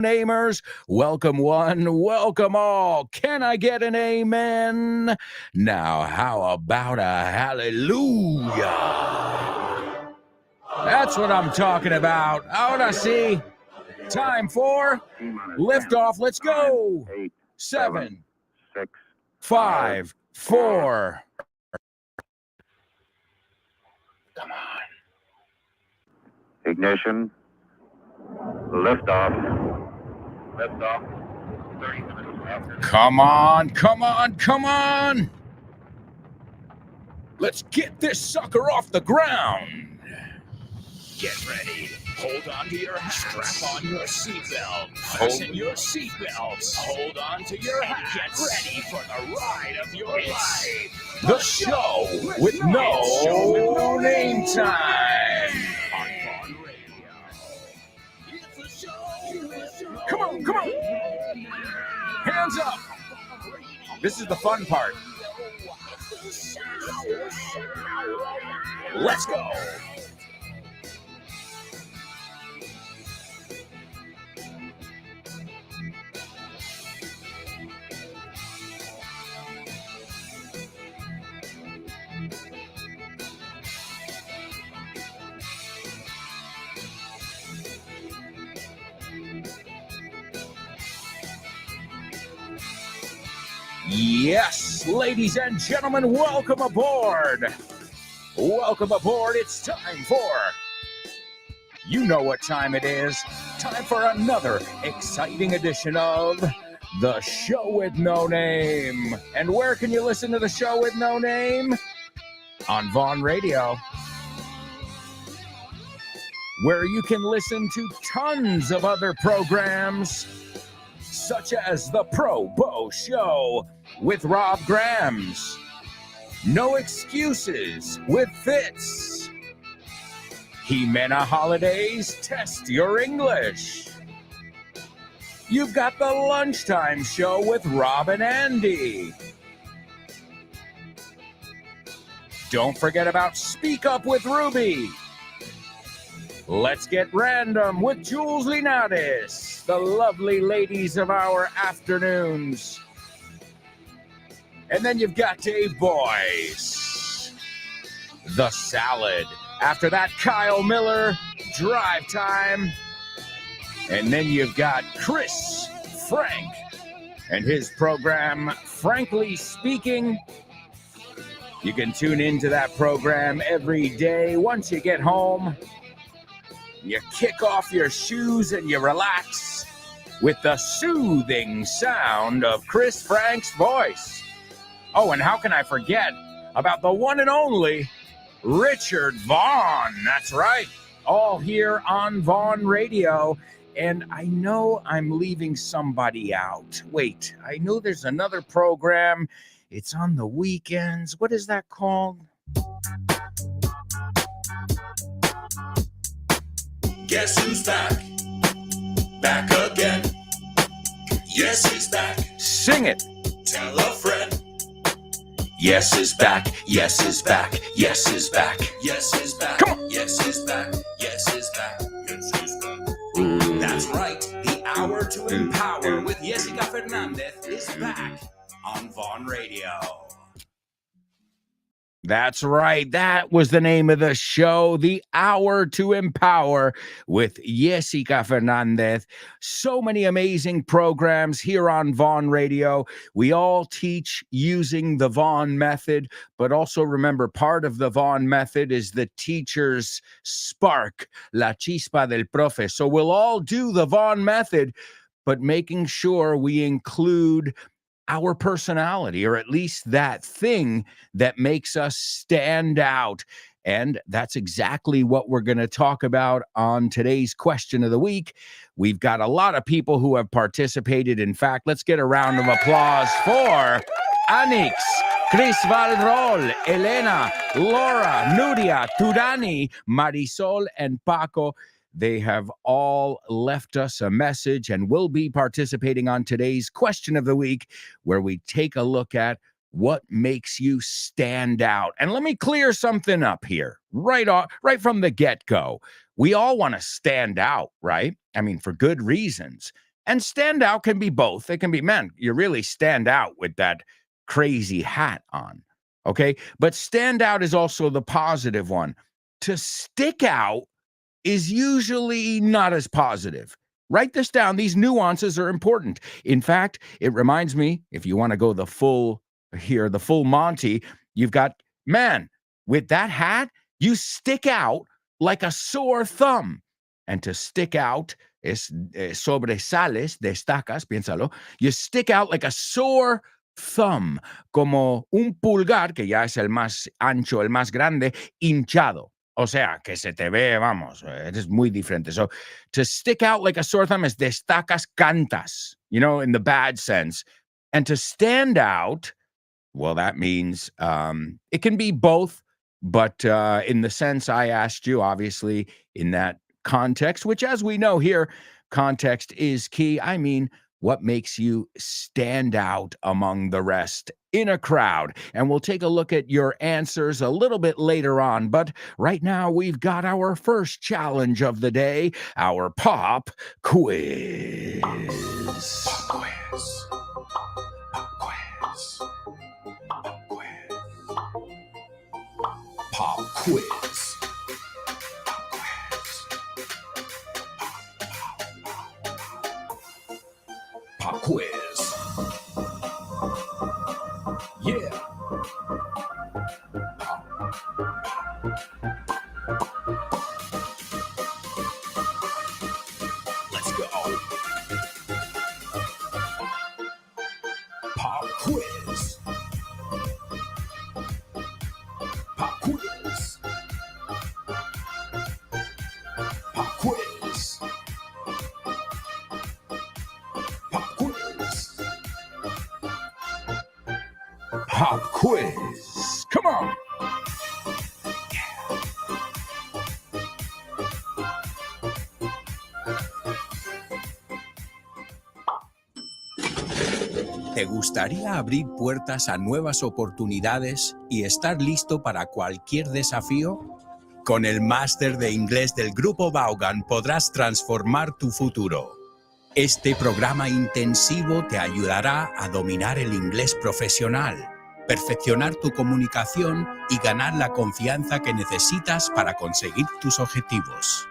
Namers, welcome one, welcome all. Can I get an amen? Now, how about a hallelujah? That's what I'm talking about. Ahora sí. Time for liftoff. Let's go. 7, 6, 5, 4. Come on. ignition, liftoff. Liftoff. 30 minutes after. Come on, come on, come on. Let's get this sucker off the ground. Get ready. Hold on to your hat. Strap on your seatbelt. Fasten your seatbelts. Hold on to your hat. Get ready for the ride of your life. The show with no name time. On Vaughn Radio. It's a show. Come on, come on. Hands up. This is the fun part. Let's go. Yes, ladies and gentlemen, welcome aboard. Welcome aboard. It's time for, you know what time it is. Time for another exciting edition of The Show with No Name. And where can you listen to The Show with No Name? On Vaughn Radio, where you can listen to tons of other programs, such as The Pro Bo Show with Rob Grams, No Excuses with Fitz, Jimena Holidays Test Your English. You've got The Lunchtime Show with Rob and Andy. Don't forget about Speak Up with Ruby. Let's Get Random with Jules Linares, the lovely ladies of our afternoons. And then you've got Dave Boyce, The Salad. After that, Kyle Miller, Drive Time. And then you've got Chris Frank and his program, Frankly Speaking. You can tune into that program every day. Once you get home, you kick off your shoes and you relax with the soothing sound of Chris Frank's voice. Oh, and how can I forget about the one and only Richard Vaughn? That's right, all here on Vaughn Radio. And I know I'm leaving somebody out. Wait, I know there's another program. It's on the weekends. What is that called? Guess who's back? Back again. Yes, he's back. Sing it. Tell a friend. Yes is back. Yes is back. Yes is back. Yes, he's back. Come on. Yes, he's back. Yes, he's back. Yes, he's back. That's right. The Hour to Empower with Jessica Fernandez is back on Vaughn Radio. That's right. That was the name of the show, The Hour to Empower with Jessica Fernandez. So many amazing programs here on Vaughn Radio. We all teach using the Vaughn method, but also remember, part of the Vaughn method is the teacher's spark, la chispa del profe. So we'll all do the Vaughn method, but making sure we include our personality, or at least that thing that makes us stand out. And that's exactly what we're going to talk about on today's question of the week. We've got a lot of people who have participated. In fact, let's get a round of applause for Anix, Chris Valrol, Elena, Laura, Nuria, Turani, Marisol, and Paco. They have all left us a message and will be participating on today's question of the week, where we take a look at what makes you stand out. And let me clear something up here right from the get-go. We all want to stand out, right? I mean, for good reasons. And stand out can be both. It can be, man, you really stand out with that crazy hat on. Okay. But stand out is also the positive one. To stick out is usually not as positive. Write this down. These nuances are important. In fact, it reminds me, if you want to go the full Monty, you've got, man, with that hat, you stick out like a sore thumb. And to stick out es sobresales, destacas, piénsalo. You stick out like a sore thumb, como un pulgar, que ya es el más ancho, el más grande, hinchado. O sea, que se te ve, vamos, eres muy diferente. So, to stick out like a sore thumb is destacas cantas, in the bad sense. And to stand out, well, that means it can be both, but in the sense I asked you, obviously, in that context, which, as we know here, context is key. I mean, what makes you stand out among the rest in a crowd? And we'll take a look at your answers a little bit later on. But right now, we've got our first challenge of the day, our pop quiz. Pop quiz. Pop quiz. Pop quiz. Pop quiz. Pop quiz. Yeah. Let's go. Pop quiz. Pop quiz. Pop quiz. Pop quiz. Pop quiz. Come on. ¿Te gustaría abrir puertas a nuevas oportunidades y estar listo para cualquier desafío? Con el máster de inglés del Grupo Vaughan podrás transformar tu futuro. Este programa intensivo te ayudará a dominar el inglés profesional, perfeccionar tu comunicación y ganar la confianza que necesitas para conseguir tus objetivos.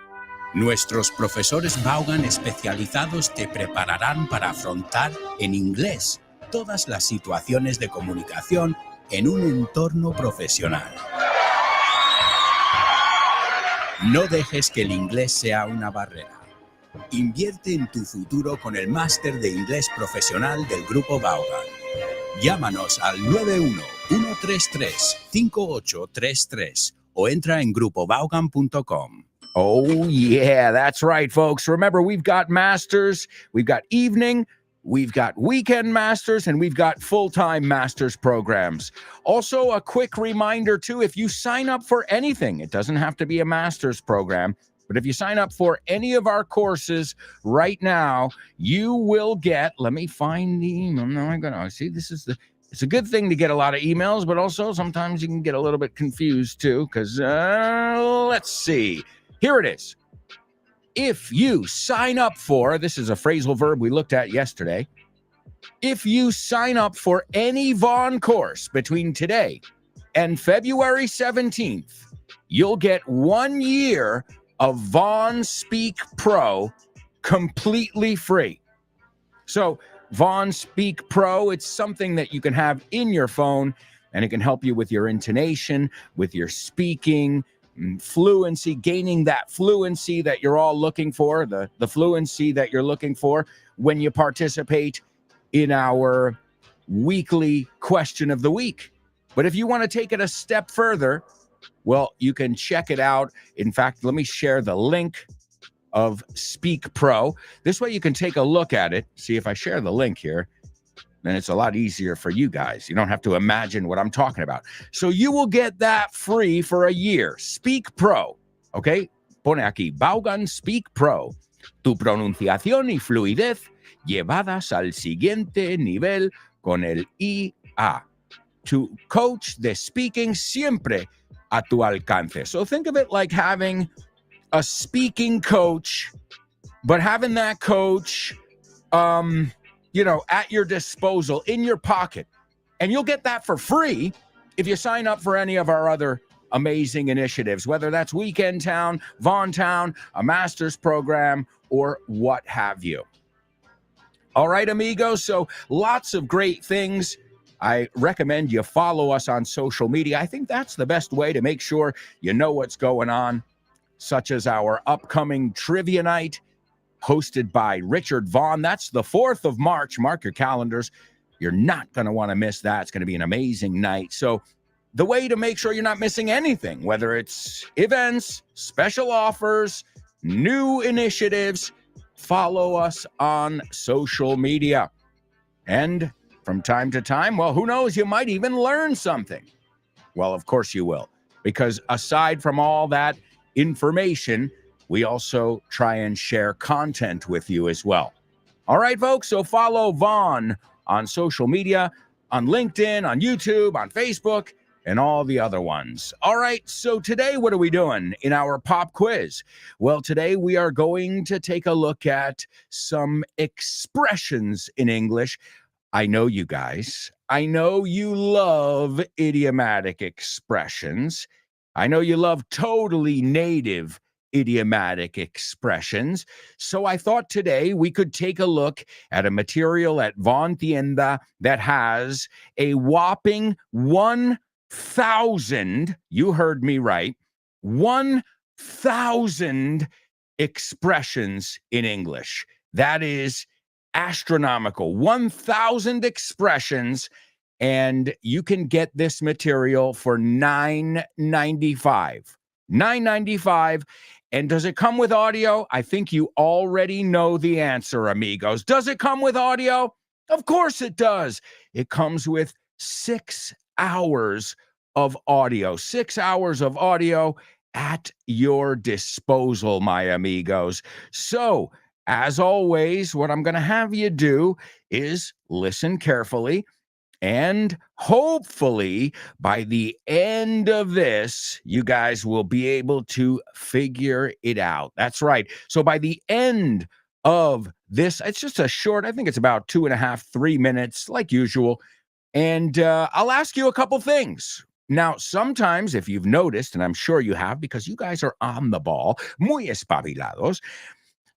Nuestros profesores Vaughan especializados te prepararán para afrontar en inglés todas las situaciones de comunicación en un entorno profesional. No dejes que el inglés sea una barrera. Invierte en tu futuro con el máster de inglés profesional del Grupo Vaughan. Llámanos al 91-133-5833 o entra en grupovaughan.com. Oh, yeah, that's right, folks. Remember, we've got masters, we've got evening, we've got weekend masters, and we've got full-time masters programs. Also, a quick reminder, too, if you sign up for anything, it doesn't have to be a master's program, but if you sign up for any of our courses right now, you will get, let me find the email. No, I'm going to see, it's a good thing to get a lot of emails, but also sometimes you can get a little bit confused, too, because let's see. Here it is. If you sign up for, this is a phrasal verb we looked at yesterday. If you sign up for any Vaughn course between today and February 17th, you'll get 1 year of Vaughn Speak Pro completely free. So Vaughn Speak Pro, it's something that you can have in your phone, and it can help you with your intonation, with your speaking, fluency, gaining that fluency that you're all looking for, the fluency that you're looking for when you participate in our weekly question of the week. But if you want to take it a step further, well, you can check it out. In fact, let me share the link of Speak Pro. This way you can take a look at it. See, if I share the link here, then it's a lot easier for you guys. You don't have to imagine what I'm talking about. So you will get that free for a year. Speak Pro, okay? Pone aquí, Vaughan Speak Pro. Tu pronunciación y fluidez llevadas al siguiente nivel con el IA. To coach the speaking siempre a tu alcance. So think of it like having a speaking coach, but having that coach at your disposal, in your pocket. And you'll get that for free if you sign up for any of our other amazing initiatives, whether that's Weekend Town, Vaughn Town, a master's program, or what have you. All right, amigos. So lots of great things. I recommend you follow us on social media. I think that's the best way to make sure you know what's going on, such as our upcoming trivia night hosted by Richard Vaughn. That's the 4th of March. Mark your calendars. You're not going to want to miss that. It's going to be an amazing night. So the way to make sure you're not missing anything, whether it's events, special offers, new initiatives, follow us on social media. And from time to time, well, who knows, you might even learn something. Well, of course you will, because aside from all that information, we also try and share content with you as well. All right, folks, so follow Vaughn on social media, on LinkedIn, on YouTube, on Facebook, and all the other ones. All right, so today, what are we doing in our pop quiz? Well, today we are going to take a look at some expressions in English. I know you guys. I know you love idiomatic expressions. I know you love totally native idiomatic expressions. So I thought today we could take a look at a material at Vaughn Tienda that has a whopping 1,000, you heard me right, 1,000 expressions in English. That is astronomical. 1,000 expressions, and you can get this material for $9.95. $9.95. And does it come with audio? I think you already know the answer, amigos. Does it come with audio? Of course it does. It comes with 6 hours of audio. 6 hours of audio at your disposal, my amigos. So, as always, what I'm going to have you do is listen carefully, and hopefully by the end of this, you guys will be able to figure it out. That's right. So by the end of this, it's just a short, I think it's about 2.5, 3 minutes, like usual. And I'll ask you a couple things. Now, sometimes, if you've noticed, and I'm sure you have, because you guys are on the ball, muy espabilados,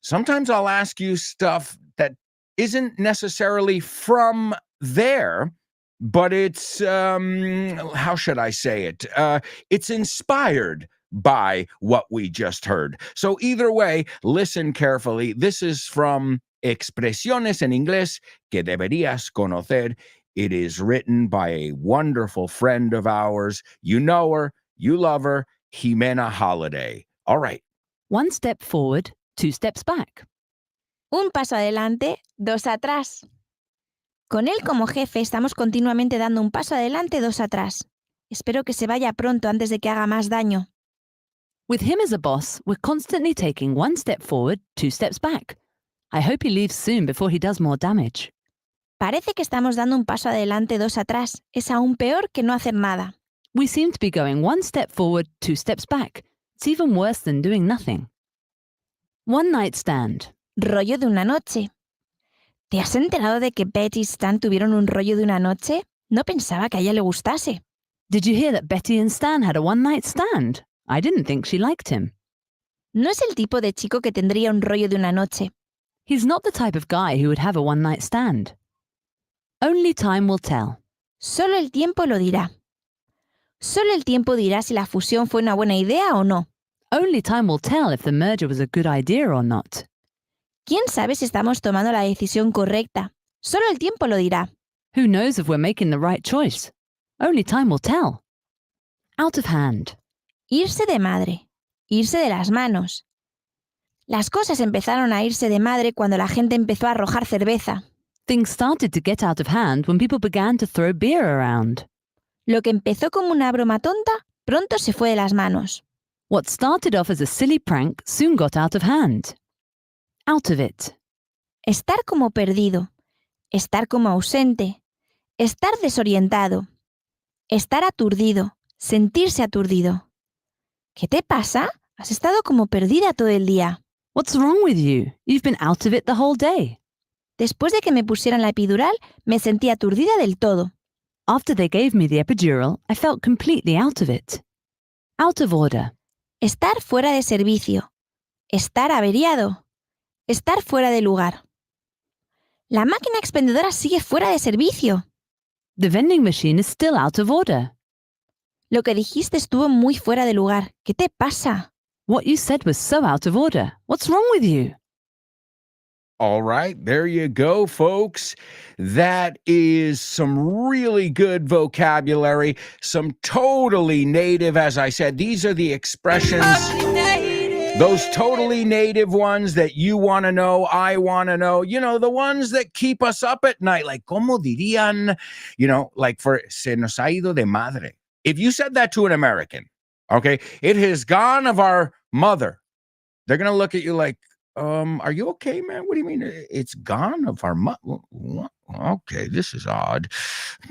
sometimes I'll ask you stuff that isn't necessarily from there, but it's, how should I say it? It's inspired by what we just heard. So either way, listen carefully. This is from Expresiones en Inglés que deberías conocer. It is written by a wonderful friend of ours. You know her, you love her, Jimena Holiday. All right. 1 step forward, 2 steps back. Un paso adelante, 2 atrás. Con él como jefe estamos continuamente dando un paso adelante, 2 atrás. Espero que se vaya pronto antes de que haga más daño. With him as a boss, we're constantly taking 1 step forward, 2 steps back. I hope he leaves soon before he does more damage. Parece que estamos dando un paso adelante, 2 atrás. Es aún peor que no hacer nada. We seem to be going 1 step forward, 2 steps back. It's even worse than doing nothing. One night stand. Rollo de una noche. ¿Te has enterado de que Betty y Stan tuvieron un rollo de una noche? No pensaba que a ella le gustase. Did you hear that Betty and Stan had a one-night stand? I didn't think she liked him. No es el tipo de chico que tendría un rollo de una noche. He's not the type of guy who would have a one-night stand. Only time will tell. Solo el tiempo lo dirá. Solo el tiempo dirá si la fusión fue una buena idea o no. Only time will tell if the merger was a good idea or not. ¿Quién sabe si estamos tomando la decisión correcta? Solo el tiempo lo dirá. Who knows if we're making the right choice? Only time will tell. Out of hand. Irse de madre. Irse de las manos. Las cosas empezaron a irse de madre cuando la gente empezó a arrojar cerveza. Things started to get out of hand when people began to throw beer around. Lo que empezó como una broma tonta, pronto se fue de las manos. What started off as a silly prank soon got out of hand. Out of it. Estar como perdido. Estar como ausente. Estar desorientado. Estar aturdido. Sentirse aturdido. ¿Qué te pasa? Has estado como perdida todo el día. What's wrong with you? You've been out of it the whole day. Después de que me pusieran la epidural, me sentí aturdida del todo. After they gave me the epidural, I felt completely out of it. Out of order. Estar fuera de servicio. Estar averiado. Estar fuera de lugar. La máquina expendedora sigue fuera de servicio. The vending machine is still out of order. Lo que dijiste estuvo muy fuera de lugar. ¿Qué te pasa? What you said was so out of order. What's wrong with you? All right, there you go, folks. That is some really good vocabulary, some totally native, as I said. These are the expressions, those totally native ones that you want to know, I want to know, the ones that keep us up at night, like, ¿cómo dirían? Like for, se nos ha ido de madre. If you said that to an American, okay, it has gone of our mother, they're going to look at you like, are you okay, man? What do you mean? It's gone of our okay, this is odd.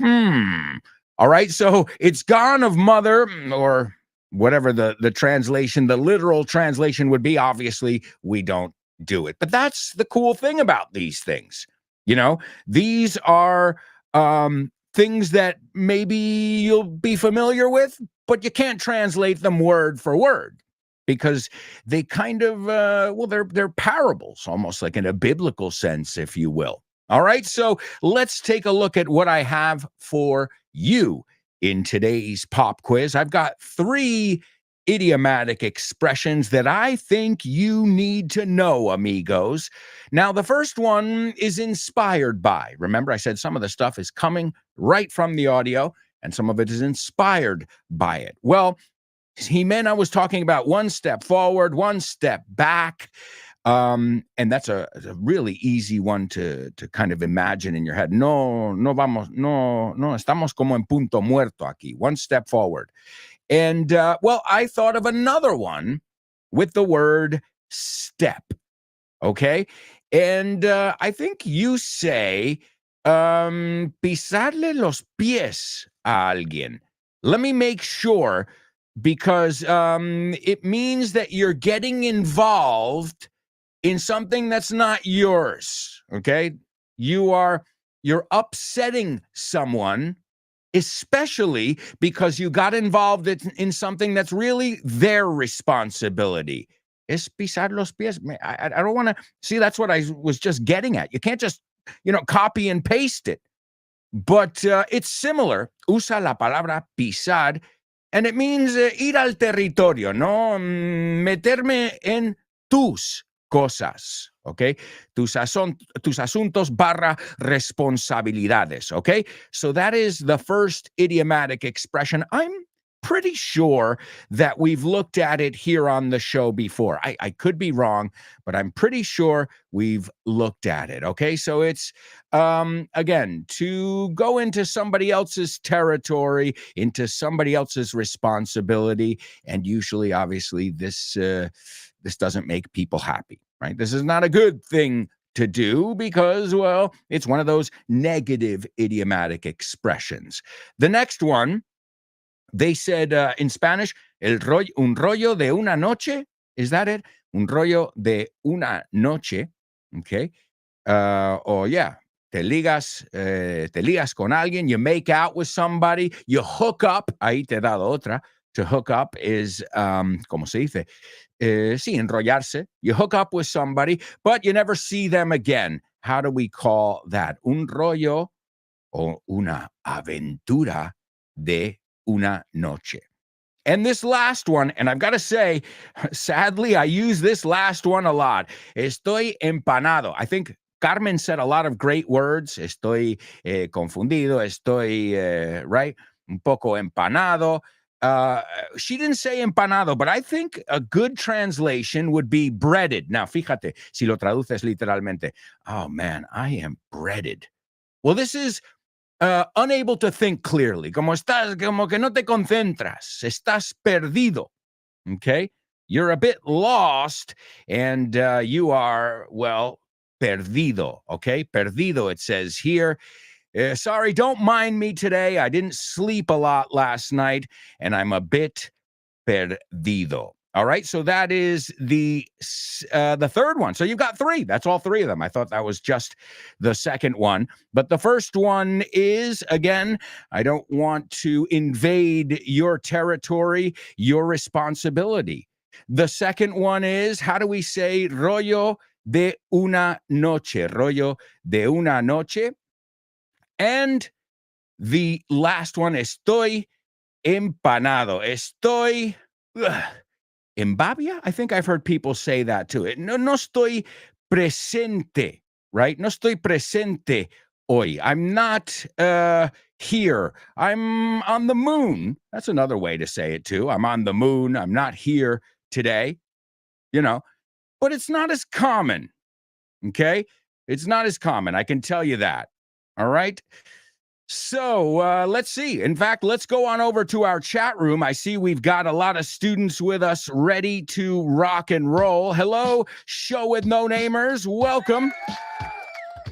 All right, so it's gone of mother, or whatever the translation, the literal translation would be. Obviously, we don't do it. But that's the cool thing about these things. These are things that maybe you'll be familiar with, but you can't translate them word for word, because they kind of, they're parables, almost like in a biblical sense, if you will. All right, so let's take a look at what I have for you in today's pop quiz. I've got 3 idiomatic expressions that I think you need to know, amigos. Now, the first one is inspired by. Remember, I said some of the stuff is coming right from the audio, and some of it is inspired by it. Well, Jimena was talking about one step forward, one step back. And that's a really easy one to kind of imagine in your head. No, estamos como en punto muerto aquí. One step forward. And, I thought of another one with the word step. Okay. And I think you say, pisarle los pies a alguien. Let me make sure, because it means that you're getting involved in something that's not yours, okay? You're upsetting someone, especially because you got involved in something that's really their responsibility. Es pisar los pies. I don't want to, see, that's what I was just getting at. You can't just, copy and paste it. But it's similar. Usa la palabra pisar, and it means ir al territorio, ¿no? Meterme en tus cosas, ¿ok? Tus asuntos / responsabilidades, ¿ok? So that is the first idiomatic expression. I'm pretty sure that we've looked at it here on the show before. I could be wrong, but I'm pretty sure we've looked at it, okay? So it's, again, to go into somebody else's territory, into somebody else's responsibility, and usually, obviously, this doesn't make people happy, right? This is not a good thing to do because, well, it's one of those negative idiomatic expressions. The next one, they said in Spanish, un rollo de una noche. Is that it? Un rollo de una noche. Okay. Yeah, te ligas con alguien, you make out with somebody, you hook up. Ahí te he dado otra. To hook up is, ¿cómo se dice? Sí, enrollarse. You hook up with somebody, but you never see them again. How do we call that? Un rollo o una aventura de una noche. And this last one, and I've got to say, sadly, I use this last one a lot. Estoy empanado. I think Carmen said a lot of great words. Estoy confundido. Estoy, right? Un poco empanado. She didn't say empanado, but I think a good translation would be breaded. Now, fíjate, si lo traduces literalmente. Oh, man, I am breaded. Well, this is unable to think clearly, como que no te concentras, estás perdido, okay? You're a bit lost, and you are, well, perdido, okay? Perdido, it says here. Sorry, don't mind me today. I didn't sleep a lot last night, and I'm a bit perdido. All right, so that is the third one. So you've got three. That's all three of them. I thought that was just the second one. But the first one is, again, I don't want to invade your territory, your responsibility. The second one is, how do we say rollo de una noche? Rollo de una noche. And the last one, estoy empanado. Estoy... En babia? I think I've heard people say that too. No estoy presente, right? No estoy presente hoy. I'm not here. I'm on the moon. That's another way to say it too. I'm on the moon. I'm not here today, but it's not as common, okay? It's not as common. I can tell you that, all right? So let's see. In fact, let's go on over to our chat room. I see we've got a lot of students with us ready to rock and roll. Hello, Show with No Namers. Welcome.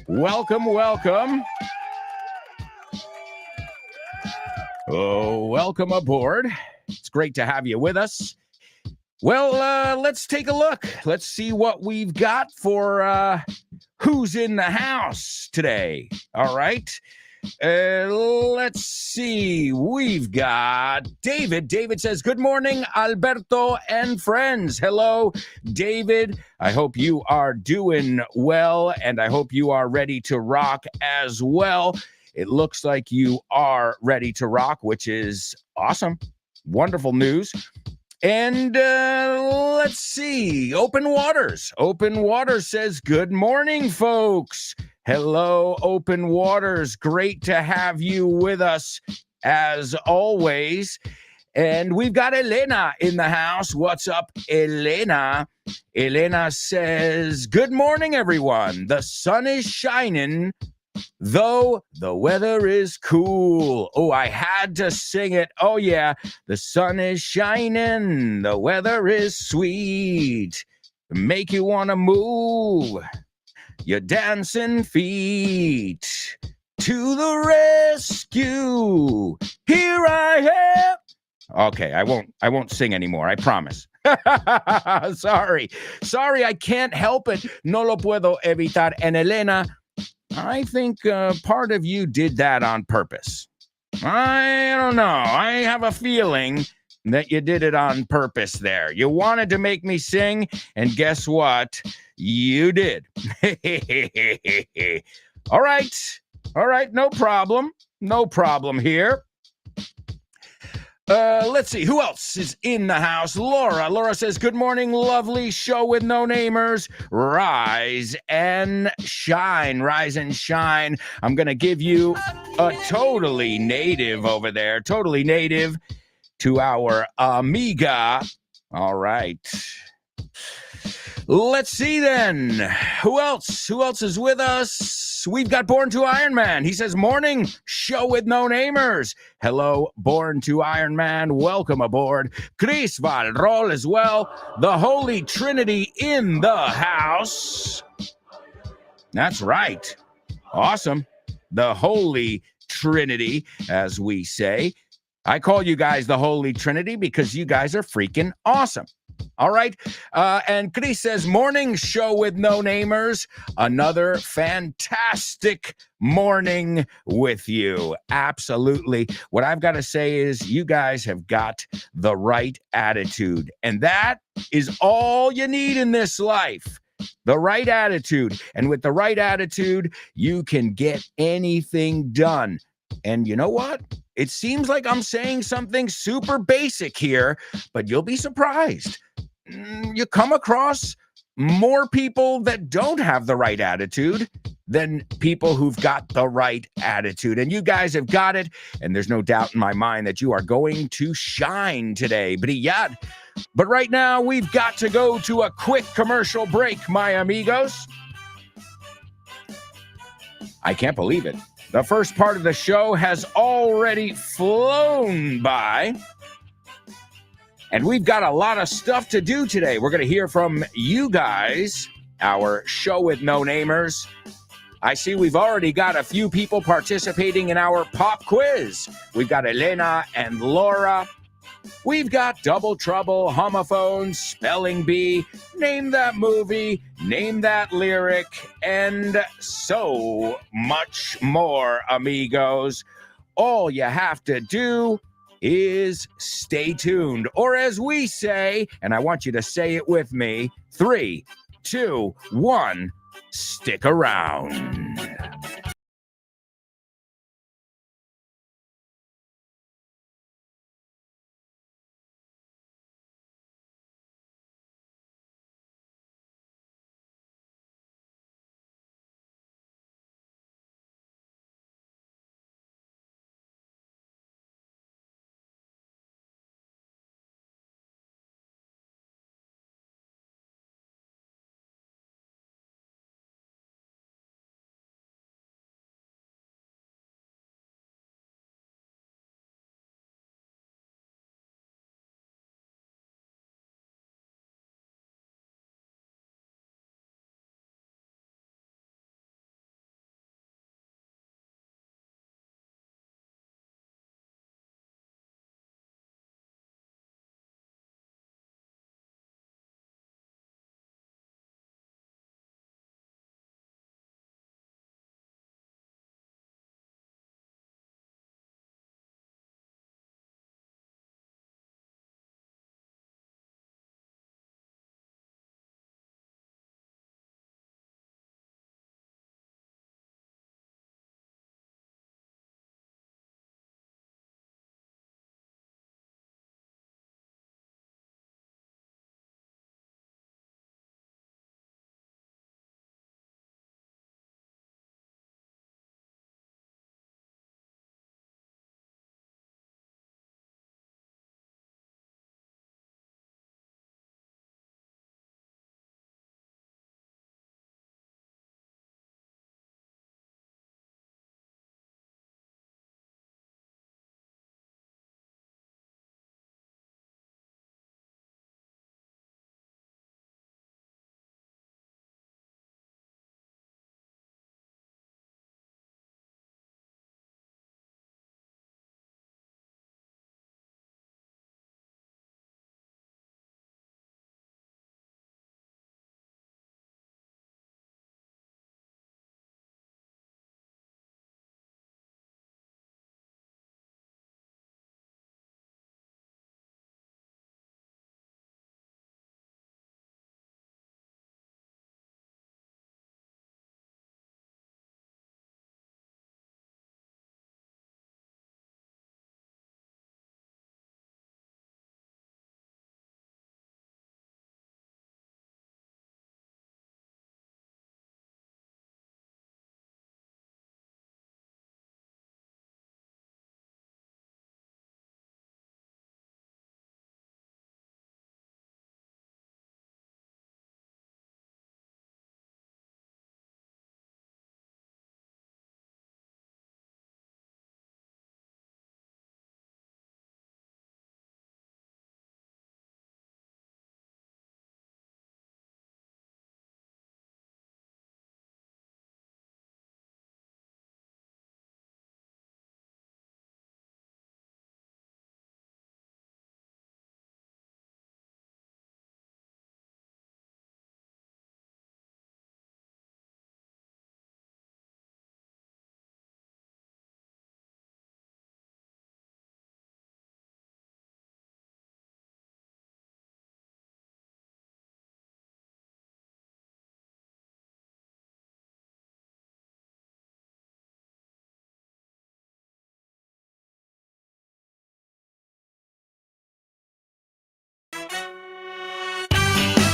Welcome, welcome. Oh, welcome aboard. It's great to have you with us. Well, let's take a look. Let's see what we've got for who's in the house today. All right. Let's see. We've got David. David says, good morning, Alberto and friends. Hello, David. I hope you are doing well, and I hope you are ready to rock as well. It looks like you are ready to rock, which is awesome. Wonderful news. And let's see. Open Waters. Open Waters says, good morning, folks. Hello, Open Waters. Great to have you with us as always. And we've got Elena in the house. What's up, Elena? Elena says, good morning, everyone. The sun is shining, though the weather is cool. Oh, I had to sing it. Oh, yeah. The sun is shining. The weather is sweet. Make you want to move your dancing feet. To the rescue. Here I am. Okay, I won't sing anymore. I promise. Sorry, I can't help it. No lo puedo evitar. And Elena, I think part of you did that on purpose. I don't know. I have a feeling that you did it on purpose there. You wanted to make me sing, and guess what? You did. All right, no problem. No problem here. Let's see, who else is in the house? Laura says, good morning, lovely Show with No Namers. Rise and shine. I'm going to give you a totally native over there, totally native to our amiga. All right. Let's see then. Who else is with us? We've got Born to Iron Man. He says, morning, Show with No Namers. Hello, Born to Iron Man. Welcome aboard. Chris Valrol as well. The Holy Trinity in the house. That's right. Awesome. The Holy Trinity, as we say. I call you guys the Holy Trinity because you guys are freaking awesome. All right. And Chris says, morning, Show with No Namers. Another fantastic morning with you. Absolutely. What I've got to say is you guys have got the right attitude. And that is all you need in this life. The right attitude. And with the right attitude, you can get anything done. And you know what? It seems like I'm saying something super basic here, but you'll be surprised. You come across more people that don't have the right attitude than people who've got the right attitude. And you guys have got it. And there's no doubt in my mind that you are going to shine today. Brillar. But right now, we've got to go to a quick commercial break, my amigos. I can't believe it. The first part of the show has already flown by. And we've got a lot of stuff to do today. We're going to hear from you guys, our Show with No Namers. I see we've already got a few people participating in our pop quiz. We've got Elena and Laura. We've got Double Trouble, Homophones, Spelling Bee, Name That Movie, Name That Lyric, and so much more, amigos. All you have to do is stay tuned, or as we say, and I want you to say it with me, 3, 2, 1, stick around.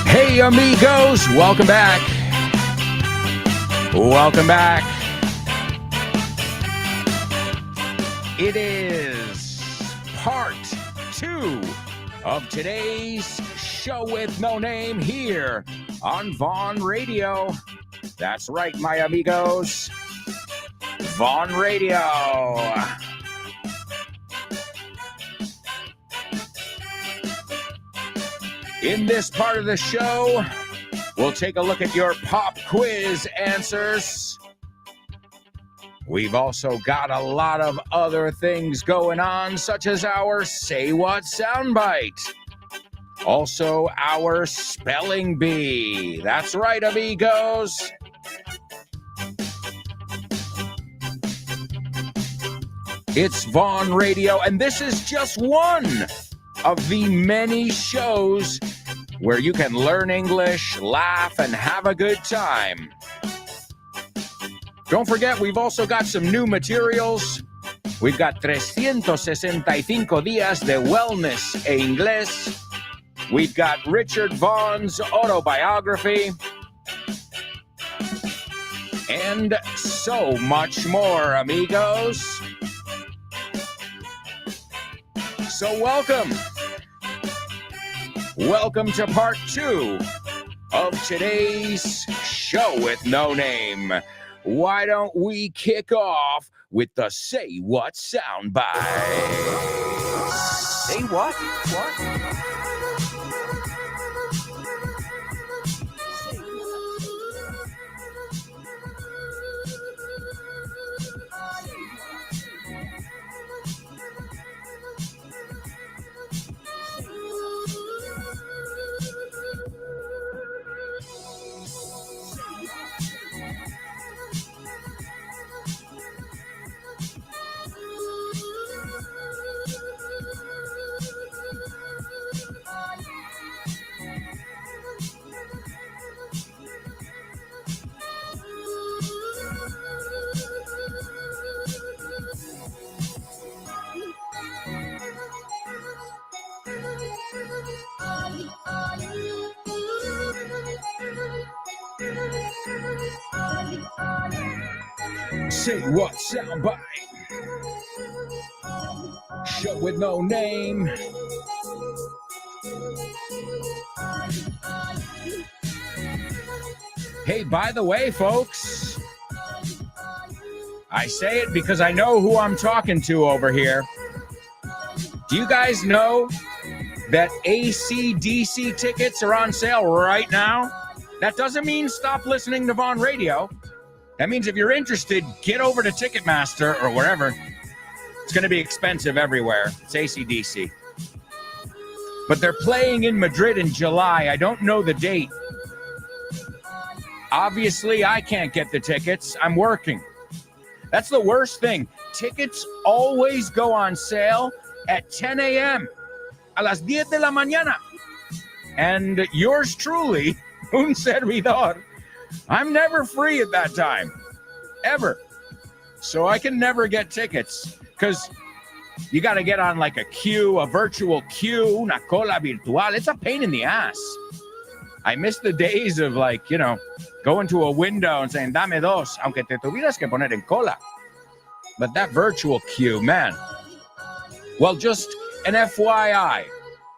Hey, amigos, welcome back. Welcome back. It is part 2 of today's show with no name here on Vaughn Radio. That's right, my amigos. Vaughn Radio. In this part of the show, we'll take a look at your pop quiz answers. We've also got a lot of other things going on, such as our Say What soundbite. Also, our spelling bee. That's right, amigos. It's Vaughn Radio, and this is just one of the many shows where you can learn English, laugh, and have a good time. Don't forget, we've also got some new materials. We've got 365 días de wellness e inglés. We've got Richard Vaughn's autobiography. And so much more, amigos. So welcome. Welcome to part 2 of today's show with no name. Why don't we kick off with the Say What soundbite? Say what? What? Say What soundbite. Show with no name. Hey, by the way, folks, I say it because I know who I'm talking to over here. Do you guys know that AC/DC tickets are on sale right now? That doesn't mean stop listening to Vaughn Radio. That means if you're interested, get over to Ticketmaster or wherever. It's going to be expensive everywhere. It's AC/DC. But they're playing in Madrid in July. I don't know the date. Obviously, I can't get the tickets. I'm working. That's the worst thing. Tickets always go on sale at 10 a.m. A las 10 de la mañana. And yours truly, un servidor, I'm never free at that time, ever. So I can never get tickets because you got to get on like a queue, a virtual queue, una cola virtual. It's a pain in the ass. I miss the days of going to a window and saying, dame dos, aunque te tuvieras que poner en cola. But that virtual queue, man. Well, just an FYI,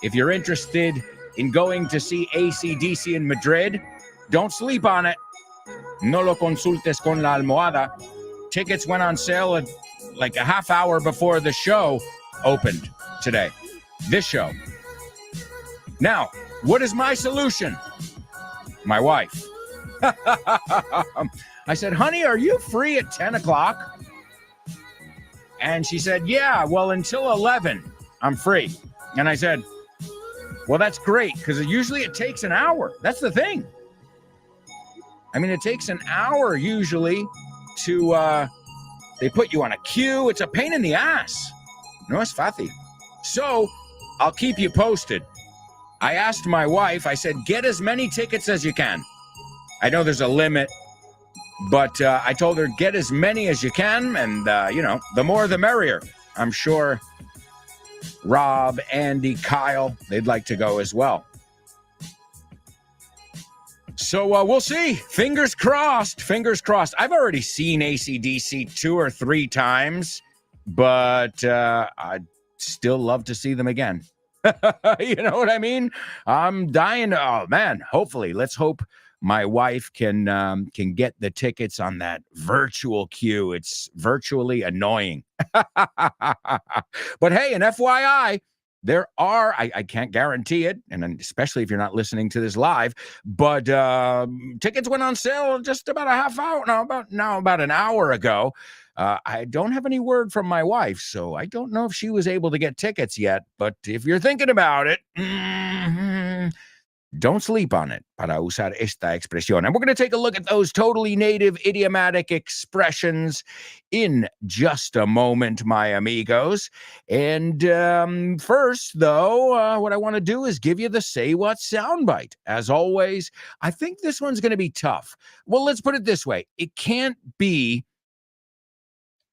if you're interested in going to see AC/DC in Madrid, don't sleep on it. No lo consultes con la almohada. Tickets went on sale at like a half hour before the show opened today. This show. Now, what is my solution? My wife. I said, honey, are you free at 10 o'clock? And she said, yeah, well, until 11, I'm free. And I said, well, that's great, because usually it takes an hour. That's the thing. I mean, it takes an hour usually to, they put you on a queue. It's a pain in the ass. No es fácil. So I'll keep you posted. I asked my wife, I said, get as many tickets as you can. I know there's a limit, but I told her, get as many as you can. And, the more the merrier. I'm sure Rob, Andy, Kyle, they'd like to go as well. So we'll see. Fingers crossed. Fingers crossed. I've already seen AC/DC 2 or 3 times, but I'd still love to see them again. You know what I mean? I'm dying. Oh, man. Hopefully. Let's hope my wife can get the tickets on that virtual queue. It's virtually annoying. But hey, an FYI, There are, I can't guarantee it, and especially if you're not listening to this live, but tickets went on sale just about a half hour, about an hour ago. I don't have any word from my wife, so I don't know if she was able to get tickets yet, but if you're thinking about it, don't sleep on it para usar esta expresión. And we're going to take a look at those totally native idiomatic expressions in just a moment, my amigos. And first, though, what I want to do is give you the Say What soundbite. As always, I think this one's going to be tough. Well, let's put it this way. It can't be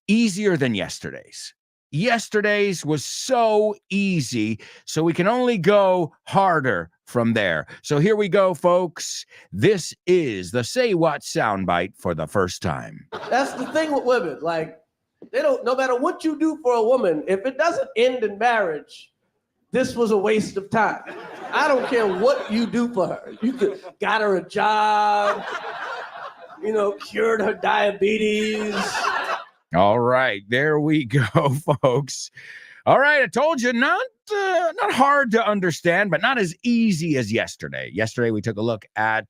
easier than yesterday's. Yesterday's was so easy, so we can only go harder from there. So here we go, folks. This is the Say What soundbite for the first time. That's the thing with women. Like, they don't, no matter what you do for a woman, if it doesn't end in marriage, this was a waste of time. I don't care what you do for her. You could got her a job, cured her diabetes. All right, there we go, folks. All right, I told you, not hard to understand, but not as easy as yesterday. Yesterday, we took a look at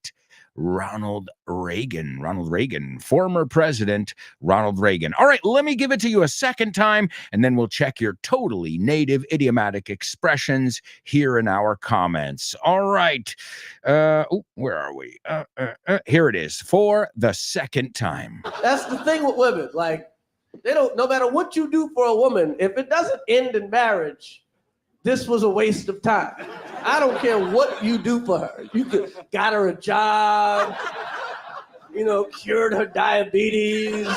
Ronald Reagan, former president Ronald Reagan. All right, let me give it to you a second time, and then we'll check your totally native idiomatic expressions here in our comments. All right, where are we? Here it is for the second time. That's the thing with women. Like, they don't, no matter what you do for a woman, if it doesn't end in marriage, this was a waste of time. I don't care what you do for her. You could got her a job, cured her diabetes.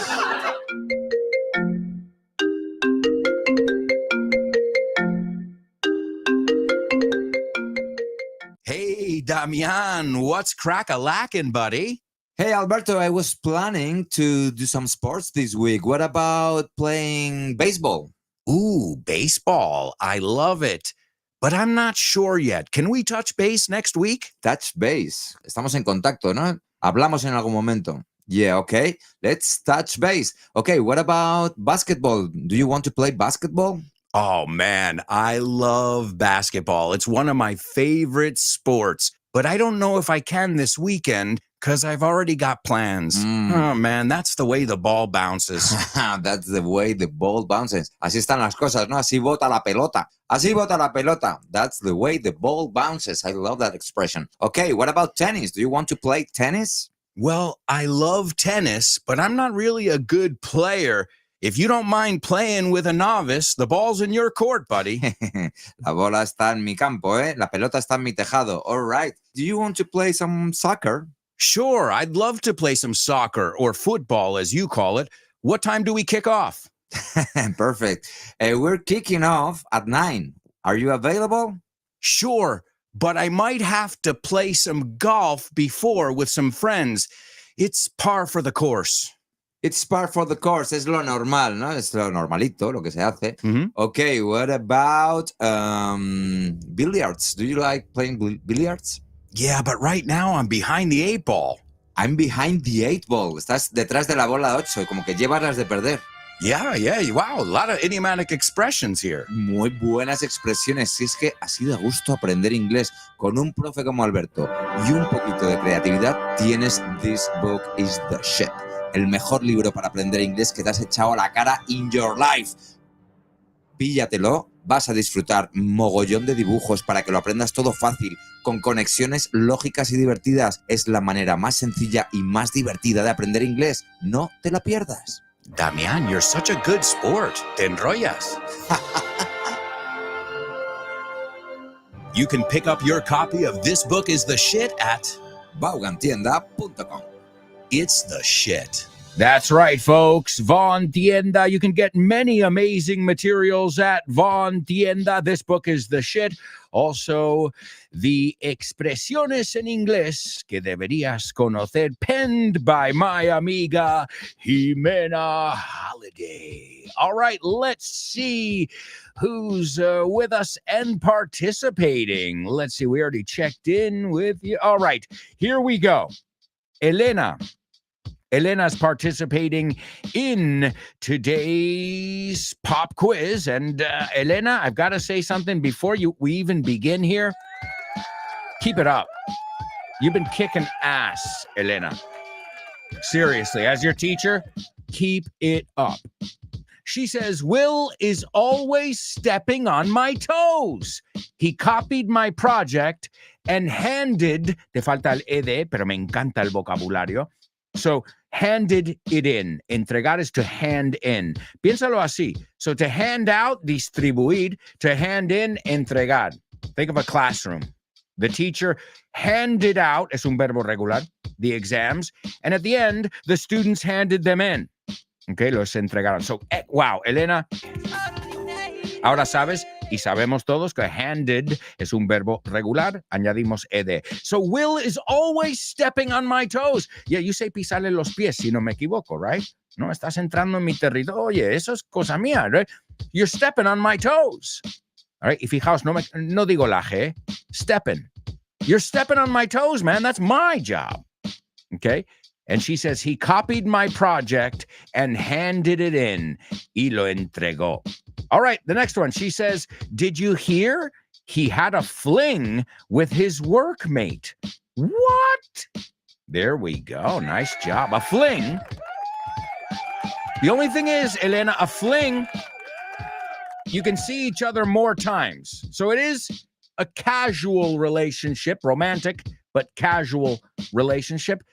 Hey, Damian, what's crack-a-lackin', buddy? Hey, Alberto, I was planning to do some sports this week. What about playing baseball? Ooh, baseball. I love it. But I'm not sure yet. Can we touch base next week? Touch base. Estamos en contacto, ¿no? Hablamos en algún momento. Yeah, okay. Let's touch base. Okay, what about basketball? Do you want to play basketball? Oh, man, I love basketball. It's one of my favorite sports. But I don't know if I can this weekend because I've already got plans. Oh, man, that's the way the ball bounces. That's the way the ball bounces. Así están las cosas, ¿no? Así bota la pelota. Así bota la pelota. That's the way the ball bounces. I love that expression. Okay, what about tennis? Do you want to play tennis? Well, I love tennis, but I'm not really a good player. If you don't mind playing with a novice, the ball's in your court, buddy. La bola está en mi campo, ¿eh? La pelota está en mi tejado. All right. Do you want to play some soccer? Sure, I'd love to play some soccer or football, as you call it. What time do we kick off? Perfect. We're kicking off at 9. Are you available? Sure, but I might have to play some golf before with some friends. It's par for the course. It's par for the course. Es lo normal, ¿no? Es lo normalito, lo que se hace. Mm-hmm. Okay, what about billiards? Do you like playing billiards? Yeah, but right now I'm behind the 8 ball. I'm behind the 8 ball. Estás detrás de la bola 8, como que llevas las de perder. Yeah, wow, a lot of idiomatic expressions here. Muy buenas expresiones. Si es que así da gusto aprender inglés con un profe como Alberto y un poquito de creatividad, tienes This Book is the Shit. El mejor libro para aprender inglés que te has echado a la cara in your life. Píllatelo, vas a disfrutar mogollón de dibujos para que lo aprendas todo fácil, con conexiones lógicas y divertidas. Es la manera más sencilla y más divertida de aprender inglés. No te la pierdas. Damian, you're such a good sport. Te enrollas. You can pick up your copy of This Book is the Shit at vaughantienda.com. It's the shit. That's right, folks. Von Tienda. You can get many amazing materials at Von Tienda. This book is the shit. Also, the expresiones en inglés que deberías conocer, penned by my amiga Jimena Holiday. All right, let's see who's with us and participating. Let's see, we already checked in with you. All right, here we go. Elena. Elena's participating in today's pop quiz. And Elena, I've got to say something before we even begin here. Keep it up. You've been kicking ass, Elena. Seriously, as your teacher, keep it up. She says, Will is always stepping on my toes. He copied my project and handed, te falta el ed, pero me encanta el vocabulario. So, handed it in. Entregar is to hand in. Piénsalo así. So, to hand out, distribuir. To hand in, entregar. Think of a classroom. The teacher handed out, es un verbo regular, the exams. And at the end, the students handed them in. Okay, los entregaron. So, wow, Elena, ahora sabes y sabemos todos que handed es un verbo regular, añadimos ed. So, Will is always stepping on my toes. Yeah, you say pisarle los pies, si no me equivoco, right? No, estás entrando en mi territorio. Oye, eso es cosa mía, right? You're stepping on my toes. All right, y fijaos, no digo la G, stepping. You're stepping on my toes, man. That's my job. Okay? And she says, he copied my project and handed it in. Y lo entregó. All right, the next one. She says, did you hear? He had a fling with his workmate. What? There we go. Nice job. A fling. The only thing is, Elena, a fling, you can see each other more times. So it is a casual relationship, romantic, but casual relationship.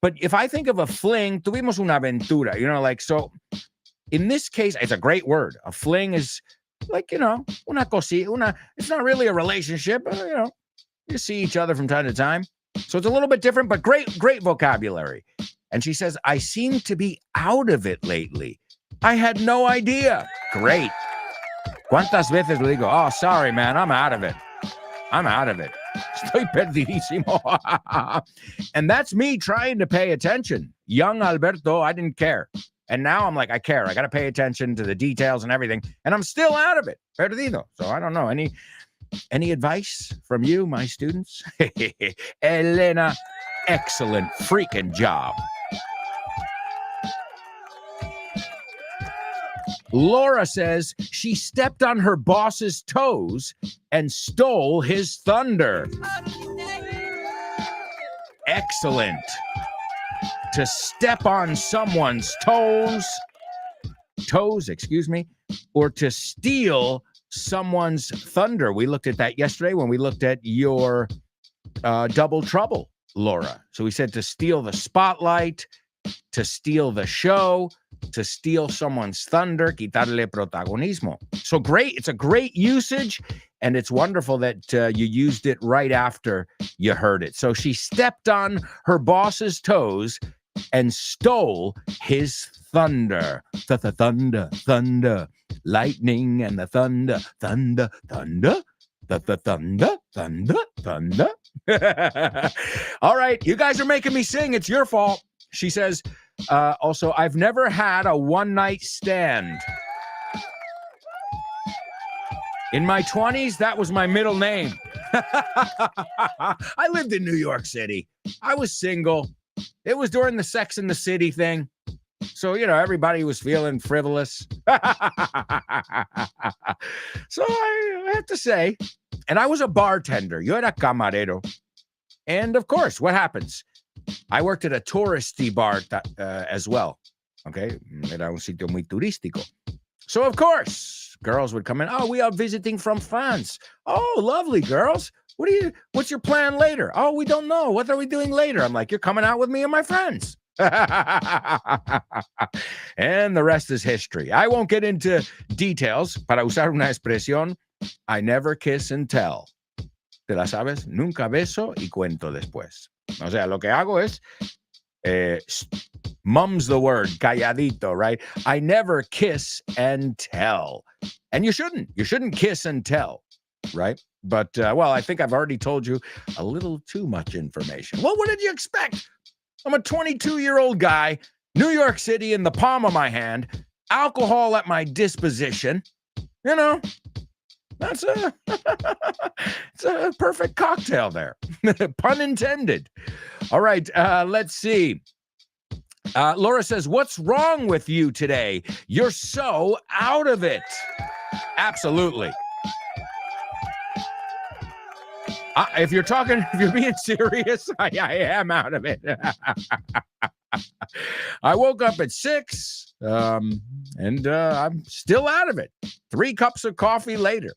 But if I think of a fling, tuvimos una aventura, like, so in this case, it's a great word. A fling is like, una cosita, it's not really a relationship, but, you see each other from time to time. So it's a little bit different, but great vocabulary. And she says, I seem to be out of it lately. I had no idea. Great. ¿Cuántas veces le digo, oh, sorry, man, I'm out of it. Estoy perdidísimo. And that's me trying to pay attention. Young Alberto, I didn't care. And now I'm like, I care. I got to pay attention to the details and everything. And I'm still out of it. Perdido. So I don't know. Any advice from you, my students? Elena, excellent freaking job. Laura says she stepped on her boss's toes and stole his thunder. Excellent. To step on someone's toes, or to steal someone's thunder. We looked at that yesterday when we looked at your double trouble, Laura. So we said to steal the spotlight, to steal the show, to steal someone's thunder, quitarle protagonismo. So great. It's a great usage, and it's wonderful that you used it right after you heard it. So she stepped on her boss's toes and stole his thunder. Thunder. Lightning and the thunder. Thunder. All right, you guys are making me sing. It's your fault. She says, also, I've never had a one-night stand. In my 20s, that was my middle name. I lived in New York City. I was single. It was during the Sex and the City thing. So, everybody was feeling frivolous. So I have to say, and I was a bartender. Yo era camarero. And of course, what happens? I worked at a touristy bar as well. Okay? Era un sitio muy turístico. So, of course, girls would come in. Oh, we are visiting from France. Oh, lovely, girls. What's your plan later? Oh, we don't know. What are we doing later? I'm like, you're coming out with me and my friends. And the rest is history. I won't get into details. Para usar una expresión, I never kiss and tell. ¿Te la sabes? Nunca beso y cuento después. O sea, lo que hago es mum's the word, calladito, right? I never kiss and tell. And you shouldn't. You shouldn't kiss and tell, right? But, well, I think I've already told you a little too much information. Well, what did you expect? I'm a 22-year-old guy, New York City in the palm of my hand, alcohol at my disposition. That's it's a perfect cocktail there. Pun intended. All right, let's see. Laura says, what's wrong with you today? You're so out of it. Absolutely. If you're being serious, I am out of it. I woke up at 6, and I'm still out of it. 3 cups of coffee later.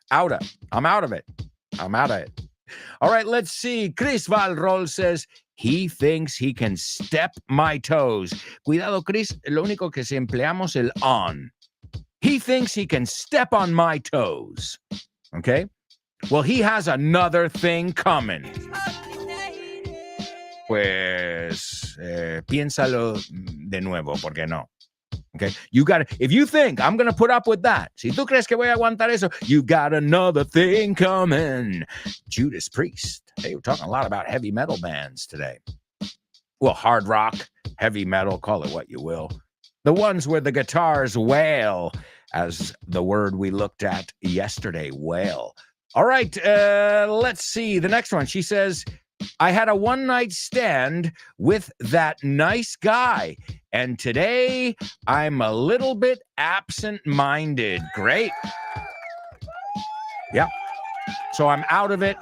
I'm out of it. All right, let's see. Chris Valrol says, he thinks he can step my toes. Cuidado, Chris, lo único que si empleamos el on. He thinks he can step on my toes. Okay? Well, he has another thing coming. Pues, piénsalo de nuevo, ¿por qué no? Okay? If you think I'm going to put up with that, si tú crees que voy a aguantar eso, you got another thing coming. Judas Priest. Hey, we're talking a lot about heavy metal bands today. Well, hard rock, heavy metal, call it what you will. The ones where the guitars wail, as the word we looked at yesterday, wail. All right, let's see. The next one, she says, I had a one-night stand with that nice guy, and today I'm a little bit absent-minded. Great. Yeah. So I'm out of it.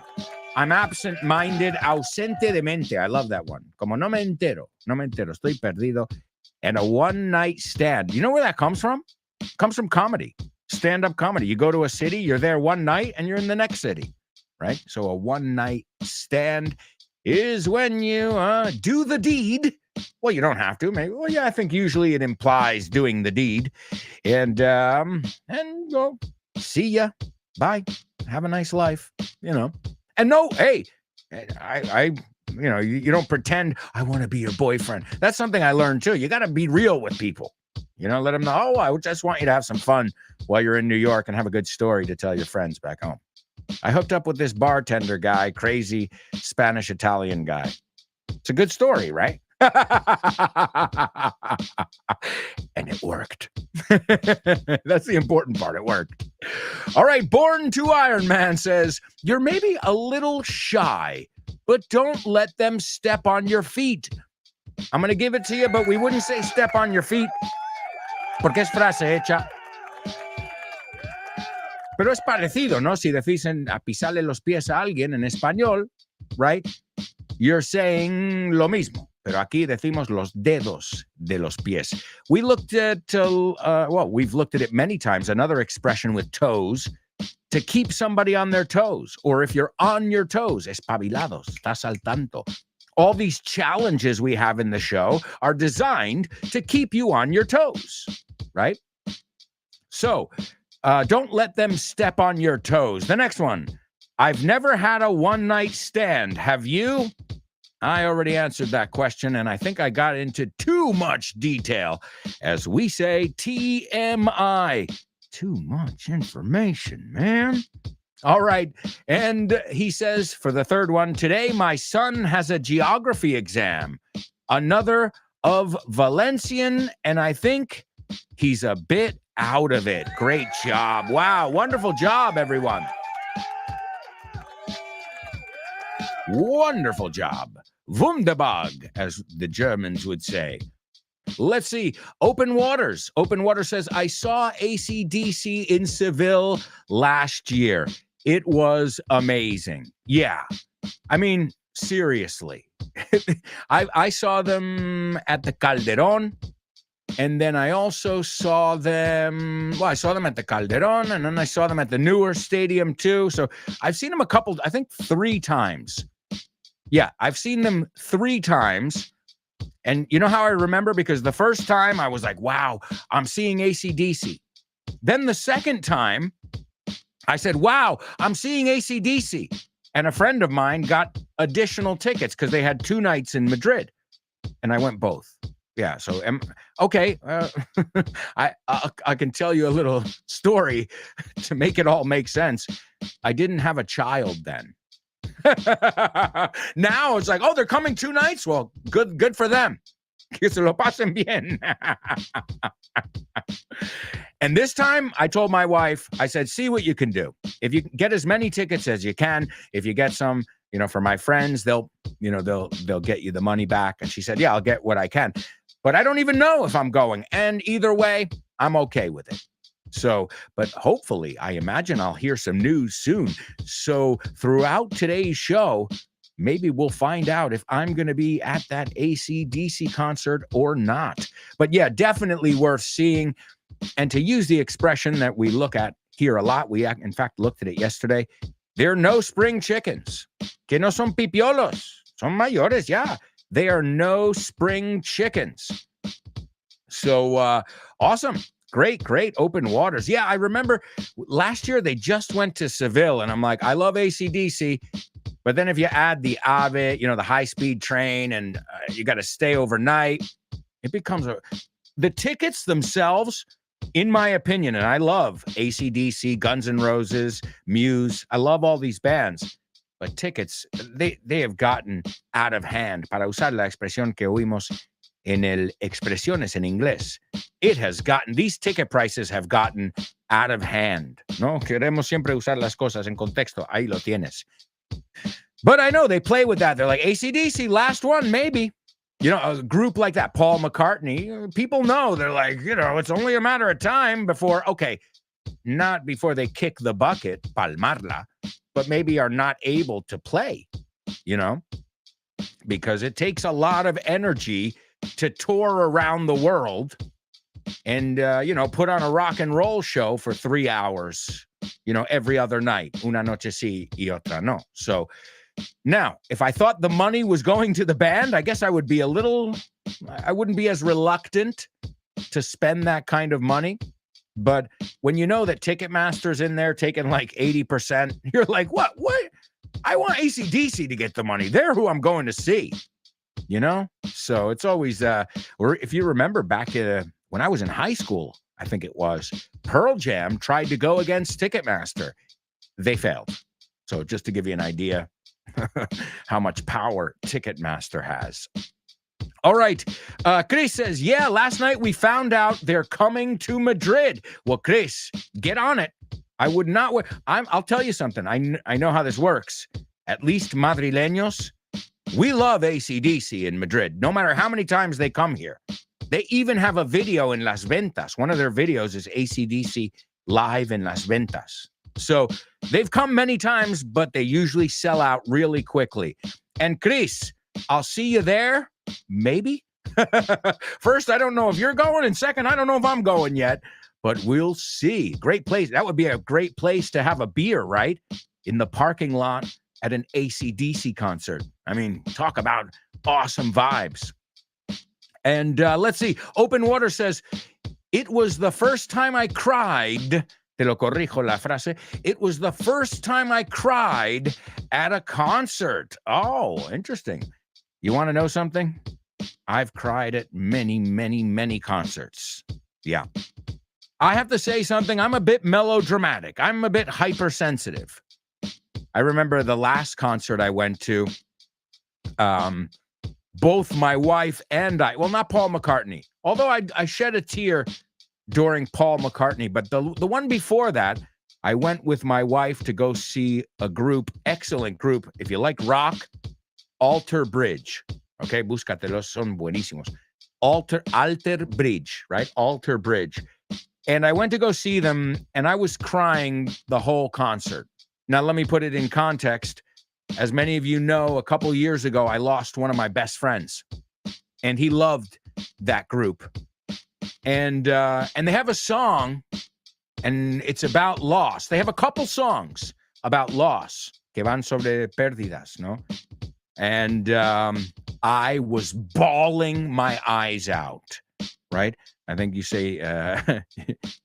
I'm absent-minded, ausente de mente. I love that one. Como no me entero, estoy perdido. And a one-night stand. You know where that comes from? It comes from comedy, stand-up comedy. You go to a city, you're there one night, and you're in the next city, right? So a one-night stand is when you do the deed. Well, you don't have to. Maybe. Well, yeah, I think usually it implies doing the deed. And well, see ya. Bye. Have a nice life, you know. And no, hey, you don't pretend I want to be your boyfriend. That's something I learned too. You got to be real with people. You know, let them know, I just want you to have some fun while you're in New York and have a good story to tell your friends back home. I hooked up with this bartender guy, crazy Spanish-Italian guy. It's a good story, right? And it worked. That's the important part. It worked. All right. Born to Iron Man says, you're maybe a little shy, but don't let them step on your feet. I'm going to give it to you, but we wouldn't say step on your feet porque es frase hecha. Pero es parecido, ¿no? Si decís a pisarle los pies a alguien en español, right? You're saying lo mismo. Pero aquí decimos los dedos de los pies. We looked at, we've looked at it many times. Another expression with toes, to keep somebody on their toes. Or if you're on your toes, espabilados, estás al tanto. All these challenges we have in the show are designed to keep you on your toes, right? So, don't let them step on your toes. The next one. I've never had a one-night stand. Have you? I already answered that question, and I think I got into too much detail. As we say, TMI. Too much information, man. All right. And he says, for the third one, today my son has a geography exam. Another of Valencian, and I think he's a bit out of it. Great job. Wow. Wonderful job, everyone. Wonderful job. Wunderbar, as the Germans would say. Let's see. Open Waters. Open Water says, I saw AC/DC in Seville last year. It was amazing. Yeah. I mean, seriously. I saw them at the Calderón. And then I also saw them, I saw them at the Calderón, and then I saw them at the newer stadium too. So I've seen them 3 times. Yeah, I've seen them 3 times. And you know how I remember? Because the first time I was like, wow, I'm seeing AC/DC. Then the second time, I said, wow, I'm seeing AC/DC. And a friend of mine got additional tickets because they had 2 nights in Madrid. And I went both. Yeah, so, okay, I can tell you a little story to make it all make sense. I didn't have a child then. Now it's like, oh, they're coming 2 nights? Well, good for them. Que se lo pasen bien. And this time I told my wife, I said, see what you can do. If you get as many tickets as you can, if you get some, for my friends, they'll get you the money back. And she said, yeah, I'll get what I can. but I don't even know if I'm going. And either way, I'm okay with it. So, but hopefully, I imagine I'll hear some news soon. So throughout today's show, maybe we'll find out if I'm going to be at that AC/DC concert or not. But yeah, definitely worth seeing. And to use the expression that we look at here a lot, we in fact looked at it yesterday. There are no spring chickens. Que no son pipiolos. Son mayores, yeah. They are no spring chickens. So awesome. Great open waters. Yeah, I remember last year they just went to Seville, and I'm like, I love AC/DC, but then if you add the AVE, the high-speed train, and you got to stay overnight, it becomes the tickets themselves, in my opinion, and I love AC/DC, Guns N' Roses, Muse. I love all these bands, but tickets, they have gotten out of hand. Para usar la expresión que oímos en el expresiones en inglés, these ticket prices have gotten out of hand. No, queremos siempre usar las cosas en contexto. Ahí lo tienes. But I know they play with that. They're like, AC/DC, last one, maybe. A group like that, Paul McCartney, people know. They're like, it's only a matter of time before, okay, not before they kick the bucket, palmarla, but maybe are not able to play, because it takes a lot of energy to tour around the world and, put on a rock and roll show for 3 hours, every other night. Una noche sí y otra no. So now, if I thought the money was going to the band, I guess I wouldn't be as reluctant to spend that kind of money. But when you know that Ticketmaster's in there taking like 80%, you're like, what? I want AC/DC to get the money. They're who I'm going to see. So it's always, or if you remember back when I was in high school, I think it was, Pearl Jam tried to go against Ticketmaster. They failed. So just to give you an idea how much power Ticketmaster has. All right. Chris says, yeah, last night we found out they're coming to Madrid. Well, Chris, get on it. I would not. I'll tell you something. I know how this works. At least Madrileños, we love AC/DC in Madrid, no matter how many times they come here. They even have a video in Las Ventas. One of their videos is AC/DC live in Las Ventas. So they've come many times, but they usually sell out really quickly. And Chris, I'll see you there. Maybe. First, I don't know if you're going. And second, I don't know if I'm going yet, but we'll see. Great place. That would be a great place to have a beer, right? In the parking lot at an AC/DC concert. I mean, talk about awesome vibes. And let's see. Open Water says, it was the first time I cried. Te lo corrijo la frase. It was the first time I cried at a concert. Oh, interesting. You want to know something? I've cried at many, many, many concerts. Yeah. I have to say something. I'm a bit melodramatic. I'm a bit hypersensitive. I remember the last concert I went to, both my wife and I, well, not Paul McCartney, although I shed a tear during Paul McCartney, but the one before that, I went with my wife to go see a group, excellent group. If you like rock, Alter Bridge. Okay, búscatelos, son buenísimos. Alter Bridge, right? Alter Bridge. And I went to go see them, and I was crying the whole concert. Now, let me put it in context. As many of you know, a couple years ago, I lost one of my best friends, and he loved that group. And they have a song, and it's about loss. They have a couple songs about loss, que van sobre pérdidas, no? And I was bawling my eyes out, right? I think you say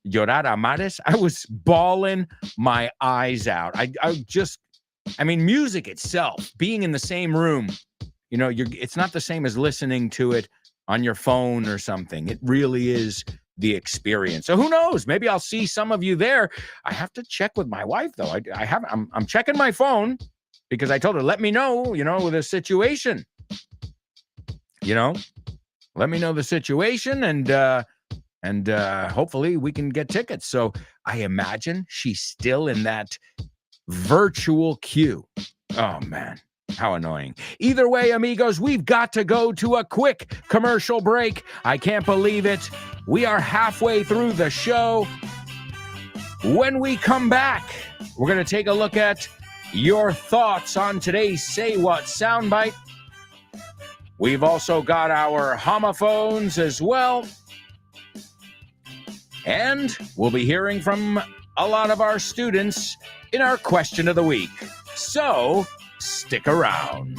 llorar a mares. I was bawling my eyes out. I mean, music itself, being in the same room, it's not the same as listening to it on your phone or something. It really is the experience. So who knows? Maybe I'll see some of you there. I have to check with my wife, though. I'm checking my phone because I told her, let me know, the situation. Let me know the situation, and hopefully we can get tickets. So I imagine she's still in that virtual queue. Oh, man. How annoying. Either way, amigos, we've got to go to a quick commercial break. I can't believe it. We are halfway through the show. When we come back, we're going to take a look at your thoughts on today's Say What soundbite. We've also got our homophones as well. And we'll be hearing from a lot of our students in our question of the week. So, stick around.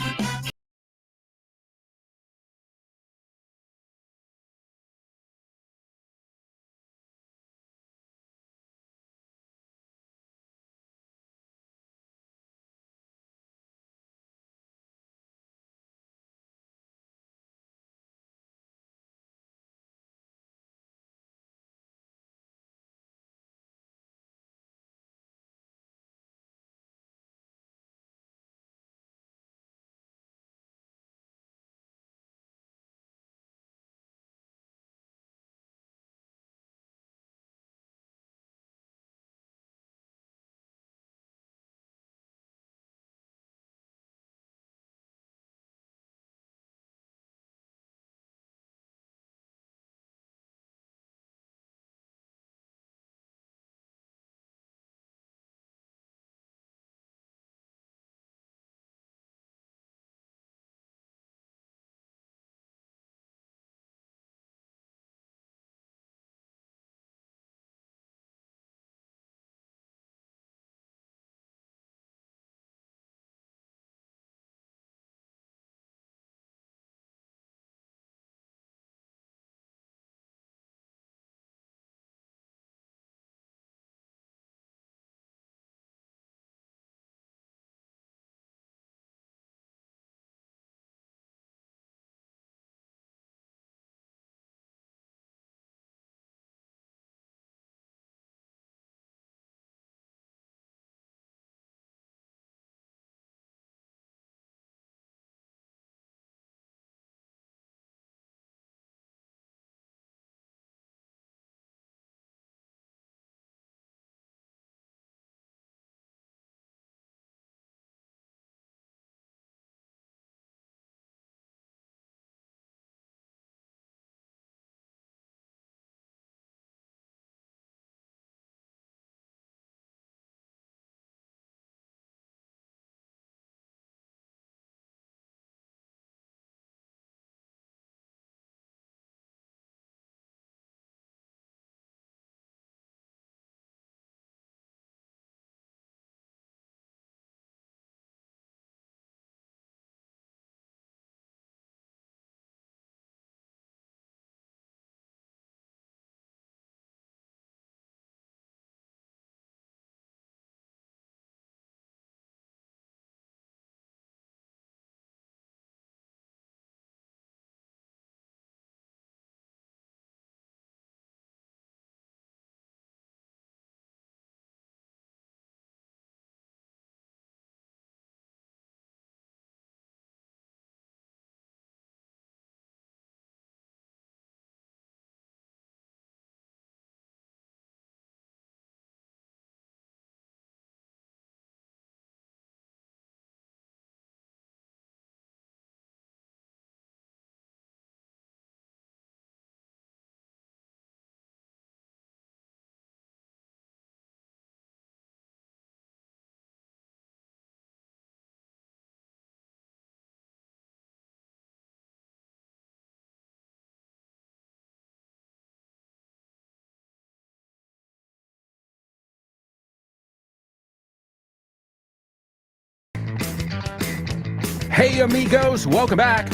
Hey, amigos, welcome back.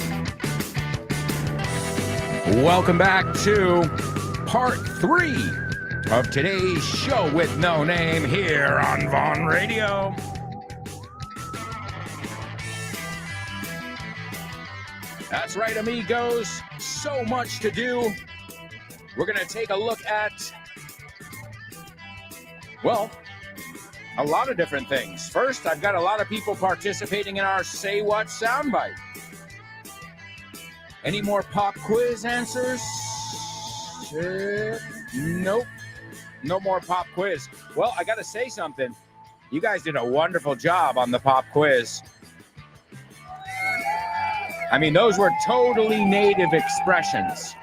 Welcome back to part 3 of today's show with no name here on Vaughn Radio. That's right, amigos. So much to do. We're going to take a look at, well, a lot of different things. First, I've got a lot of people participating in our Say What soundbite. Any more pop quiz answers? Nope. No more pop quiz. Well, I got to say something. You guys did a wonderful job on the pop quiz. I mean, those were totally native expressions.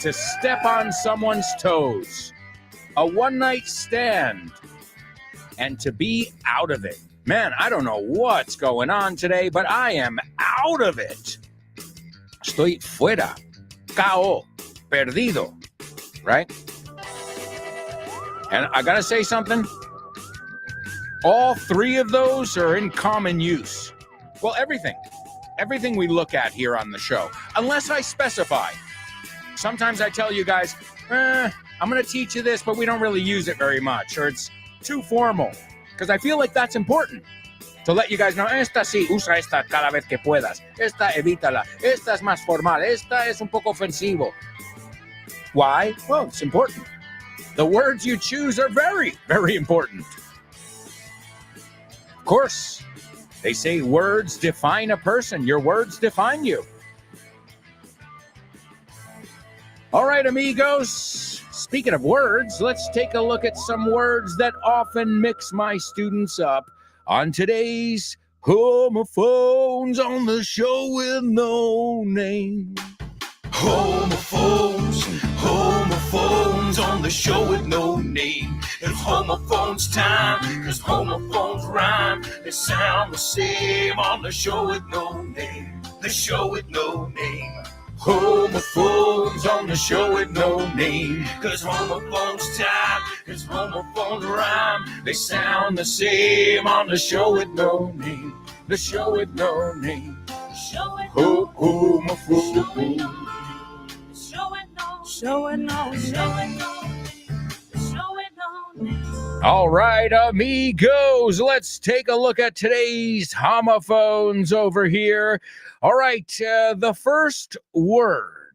To step on someone's toes, a one-night stand, and to be out of it. Man, I don't know what's going on today, but I am out of it. Estoy fuera, KO, perdido, right? And I gotta say something. All three of those are in common use. Well, everything we look at here on the show, unless I specify. Sometimes I tell you guys, I'm going to teach you this, but we don't really use it very much, or it's too formal, because I feel like that's important to let you guys know, esta sí, usa esta cada vez que puedas, esta evítala, esta es más formal, esta es un poco ofensivo. Why? Well, it's important. The words you choose are very, very important. Of course, they say words define a person. Your words define you. All right, amigos. Speaking of words, let's take a look at some words that often mix my students up on today's Homophones on the Show with No Name. Homophones on the show with no name. It's homophones time, cause homophones rhyme. They sound the same on the show with no name. The show with no name. Homophones on the show with no name. Cause homophones time, cause homophones rhyme. They sound the same on the show with no name. The show with no name. Homophones. All right, amigos, let's take a look at today's homophones over here. All right, the first word.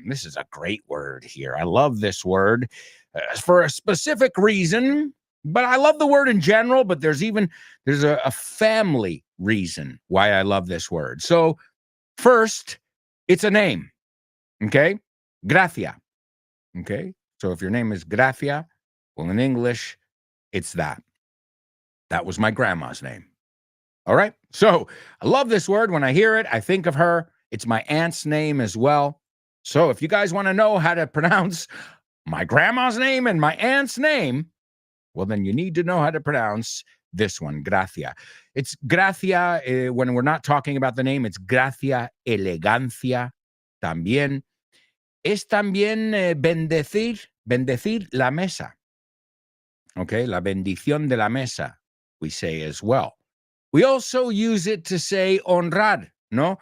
This is a great word here. I love this word for a specific reason, but I love the word in general, but there's a family reason why I love this word. So first, it's a name, okay? Gracia, okay? So if your name is Gracia, well, in English, it's that. That was my grandma's name. All right? So I love this word. When I hear it, I think of her. It's my aunt's name as well. So if you guys want to know how to pronounce my grandma's name and my aunt's name, well, then you need to know how to pronounce this one, Gracia. It's Gracia, when we're not talking about the name, it's Gracia elegancia también. Es también bendecir la mesa. Okay, la bendición de la mesa, we say as well. We also use it to say honrar, ¿no?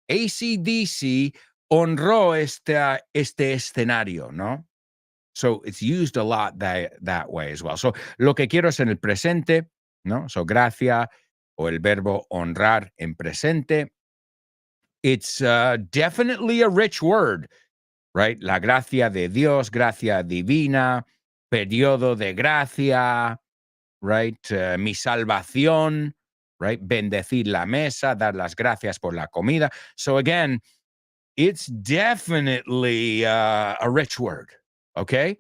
AC/DC honró este escenario, ¿no? So it's used a lot that way as well. So lo que quiero es en el presente, ¿no? So gracia o el verbo honrar en presente. It's definitely a rich word, right? La gracia de Dios, gracia divina, periodo de gracia, right? Mi salvación, right? Bendecir la mesa, dar las gracias por la comida. So again, it's definitely a rich word, okay?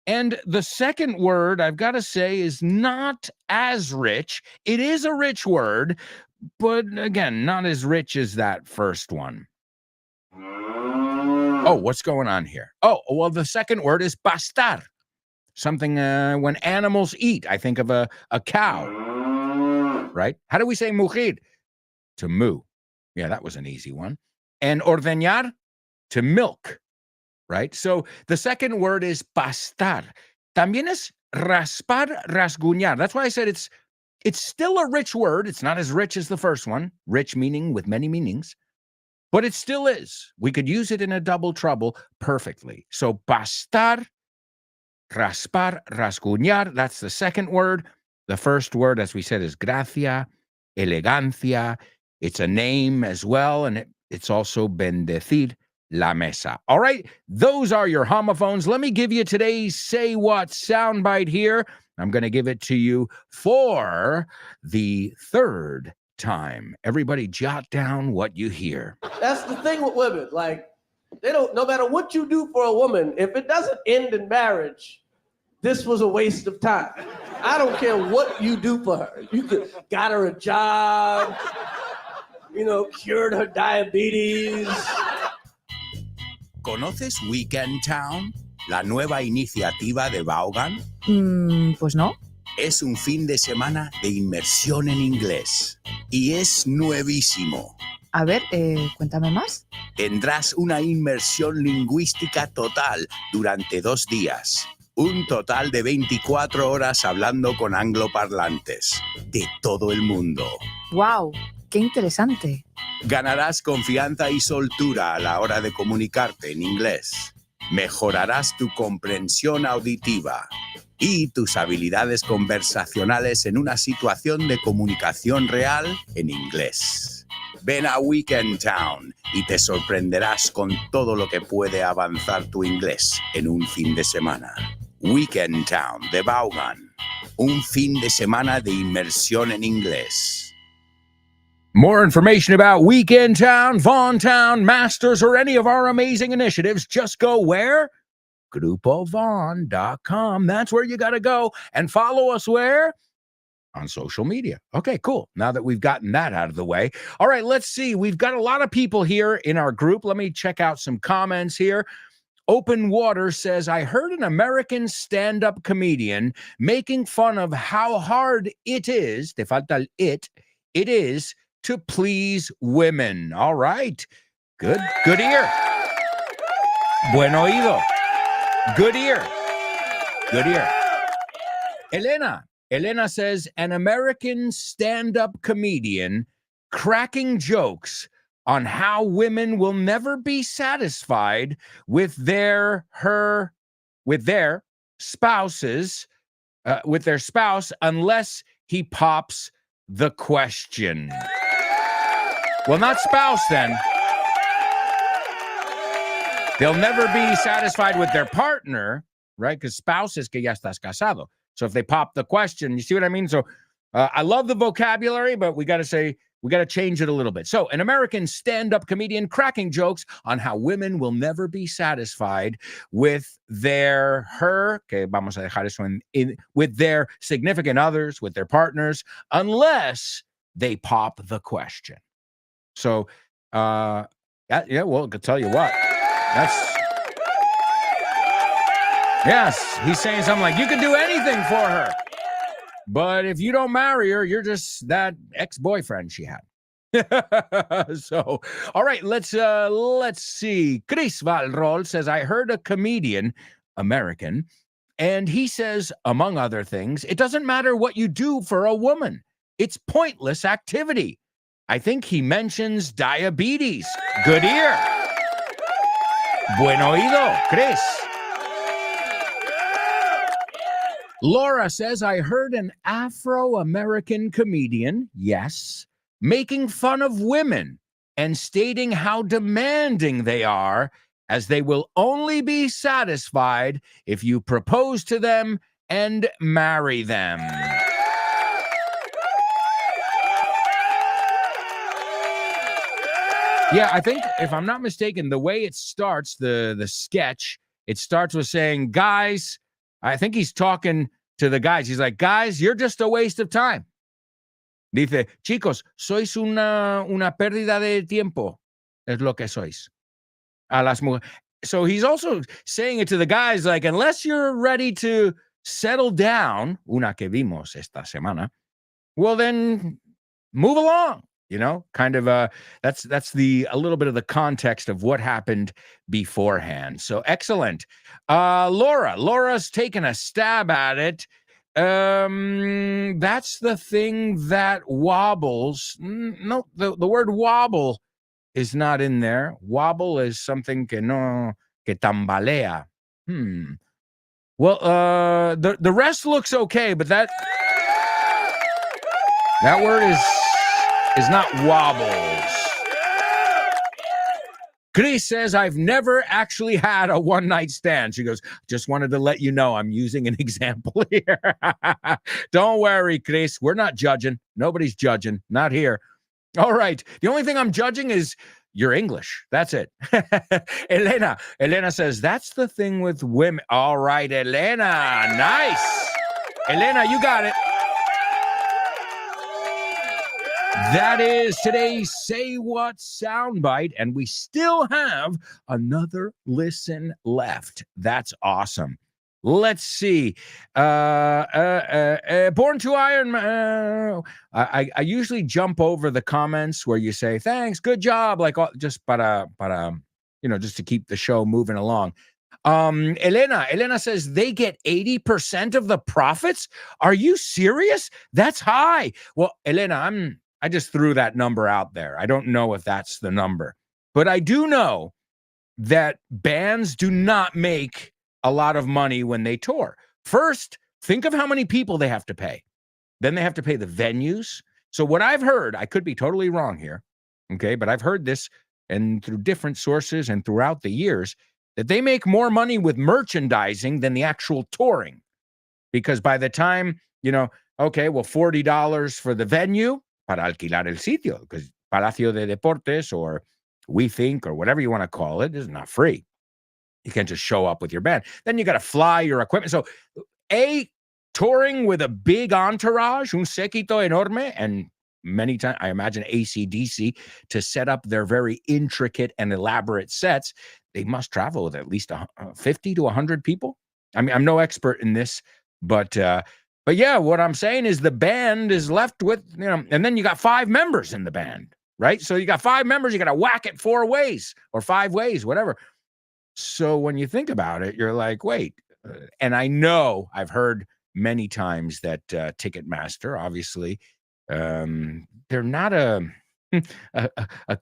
And the second word, I've got to say, is not as rich. It is a rich word, but again, not as rich as that first one. Oh, what's going on here? Oh, well, the second word is pastar. Something when animals eat. I think of a cow, right? How do we say mugir? To moo. Yeah, that was an easy one. And ordeñar, to milk, right? So the second word is pastar. También es raspar, rasguñar. That's why I said it's still a rich word. It's not as rich as the first one. Rich meaning with many meanings. But it still is. We could use it in a double trouble perfectly. So pastar, raspar, rasguñar, that's the second word. The first word, as we said, is gracia, elegancia. It's a name as well, and it's also bendecir la mesa. All right, those are your homophones. Let me give you today's Say What soundbite here. I'm going to give it to you for the third time. Everybody jot down what you hear. That's the thing with women. Like, they don't, no matter what you do for a woman, if it doesn't end in marriage, this was a waste of time. I don't care what you do for her. You got her a job, cured her diabetes. ¿Conoces Weekend Town? La nueva iniciativa de Vaughan. Pues no. Es un fin de semana de inmersión en inglés. Y es nuevísimo. A ver, cuéntame más. Tendrás una inmersión lingüística total durante 2 días. Un total de 24 horas hablando con angloparlantes de todo el mundo. ¡Wow! ¡Qué interesante! Ganarás confianza y soltura a la hora de comunicarte en inglés. Mejorarás tu comprensión auditiva y tus habilidades conversacionales en una situación de comunicación real en inglés. Ven a Weekend Town y te sorprenderás con todo lo que puede avanzar tu inglés en un fin de semana. Weekend Town de Vaughan. Un fin de semana de inmersión en inglés. More information about Weekend Town, Vaughn Town, Masters, or any of our amazing initiatives, just go where? GrupoVaughn.com. That's where you got to go. And follow us where? On social media. Okay, cool. Now that we've gotten that out of the way. All right, let's see. We've got a lot of people here in our group. Let me check out some comments here. Open Water says, I heard an American stand-up comedian making fun of how hard it is, te falta el it is to please women. All right. Good ear. Buen oído. Good ear. Elena says, an American stand-up comedian cracking jokes on how women will never be satisfied with their spouse unless he pops the question. Well, not spouse then. They'll never be satisfied with their partner, right? Because spouse es que ya estás casado. So if they pop the question, you see what I mean? So I love the vocabulary, but we got to change it a little bit. So an American stand-up comedian cracking jokes on how women will never be satisfied with their significant others, with their partners, unless they pop the question. So, well, I can tell you what. Yes, he's saying something like, you can do anything for her. But if you don't marry her, you're just that ex-boyfriend she had. So, all right, let's see. Chris Valrol says, I heard a comedian, American, and he says, among other things, it doesn't matter what you do for a woman. It's pointless activity. I think he mentions diabetes. Good ear. Buen oído, Chris. Laura says, I heard an Afro-American comedian, yes, making fun of women and stating how demanding they are, as they will only be satisfied if you propose to them and marry them. Yeah, I think, if I'm not mistaken, the way it starts, the sketch, it starts with saying, guys, I think he's talking to the guys. He's like, guys, you're just a waste of time. Dice, chicos, sois una pérdida de tiempo. Es lo que sois. A las mujeres. So he's also saying it to the guys, like, unless you're ready to settle down, una que vimos esta semana, well, then move along. You know, kind of that's a little bit of the context of what happened beforehand. So excellent. Laura's taken a stab at it. That's the thing that wobbles. No, the word wobble is not in there. Wobble is something que tambalea. Well, the rest looks okay, but that word is not wobbles. Chris says, I've never actually had a one-night stand. She goes, just wanted to let you know I'm using an example here. Don't worry, Chris. We're not judging. Nobody's judging. Not here. All right. The only thing I'm judging is your English. That's it. Elena says, that's the thing with women. All right, Elena. Nice. Elena, you got it. That is today's Say What soundbite, and we still have another listen left. That's awesome. Let's see. Born to Iron Man. I usually jump over the comments where you say thanks, good job, like just para just to keep the show moving along. Elena says they get 80% of the profits. Are you serious? That's high. Well, Elena, I just threw that number out there. I don't know if that's the number, but I do know that bands do not make a lot of money when they tour. First, think of how many people they have to pay. Then they have to pay the venues. So what I've heard, I could be totally wrong here, okay, but I've heard this and through different sources and throughout the years that they make more money with merchandising than the actual touring. Because by the time, okay, well, $40 for the venue para alquilar el sitio, because Palacio de Deportes or We Think or whatever you want to call it is not free. You can't just show up with your band. Then you got to fly your equipment. So touring with a big entourage, un séquito enorme, and many times, I imagine AC/DC, to set up their very intricate and elaborate sets, they must travel with at least 50 to 100 people. I mean, I'm no expert in this, but yeah, what I'm saying is the band is left with, and then you got 5 members in the band, right? So you got 5 members, you got to whack it 4 ways or 5 ways, whatever. So when you think about it, you're like, wait, and I know I've heard many times that Ticketmaster, obviously, they're not a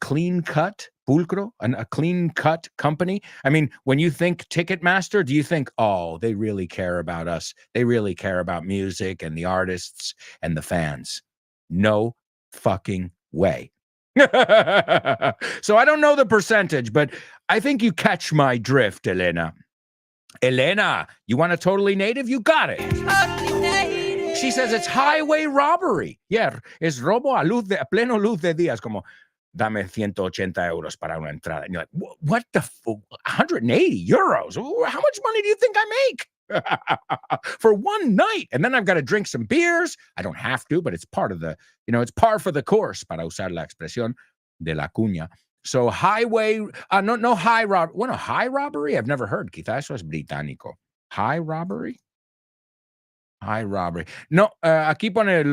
clean cut pulcro, a clean cut company. I mean, when you think Ticketmaster, do you think, oh, they really care about us? They really care about music and the artists and the fans? No fucking way. So I don't know the percentage, but I think you catch my drift, Elena. Elena, you want a totally native? You got it. She says it's highway robbery. Yeah, es robo a pleno luz de días, como dame 180 euros para una entrada. And you're like, what the 180 euros? How much money do you think I make? For one night, and then I've got to drink some beers. I don't have to, but it's part of the, it's par for the course, para usar la expresión de la cuña. So highway, no high robbery. Bueno, high robbery, I've never heard. Quizás eso es británico. High robbery? High robbery. No, aquí pone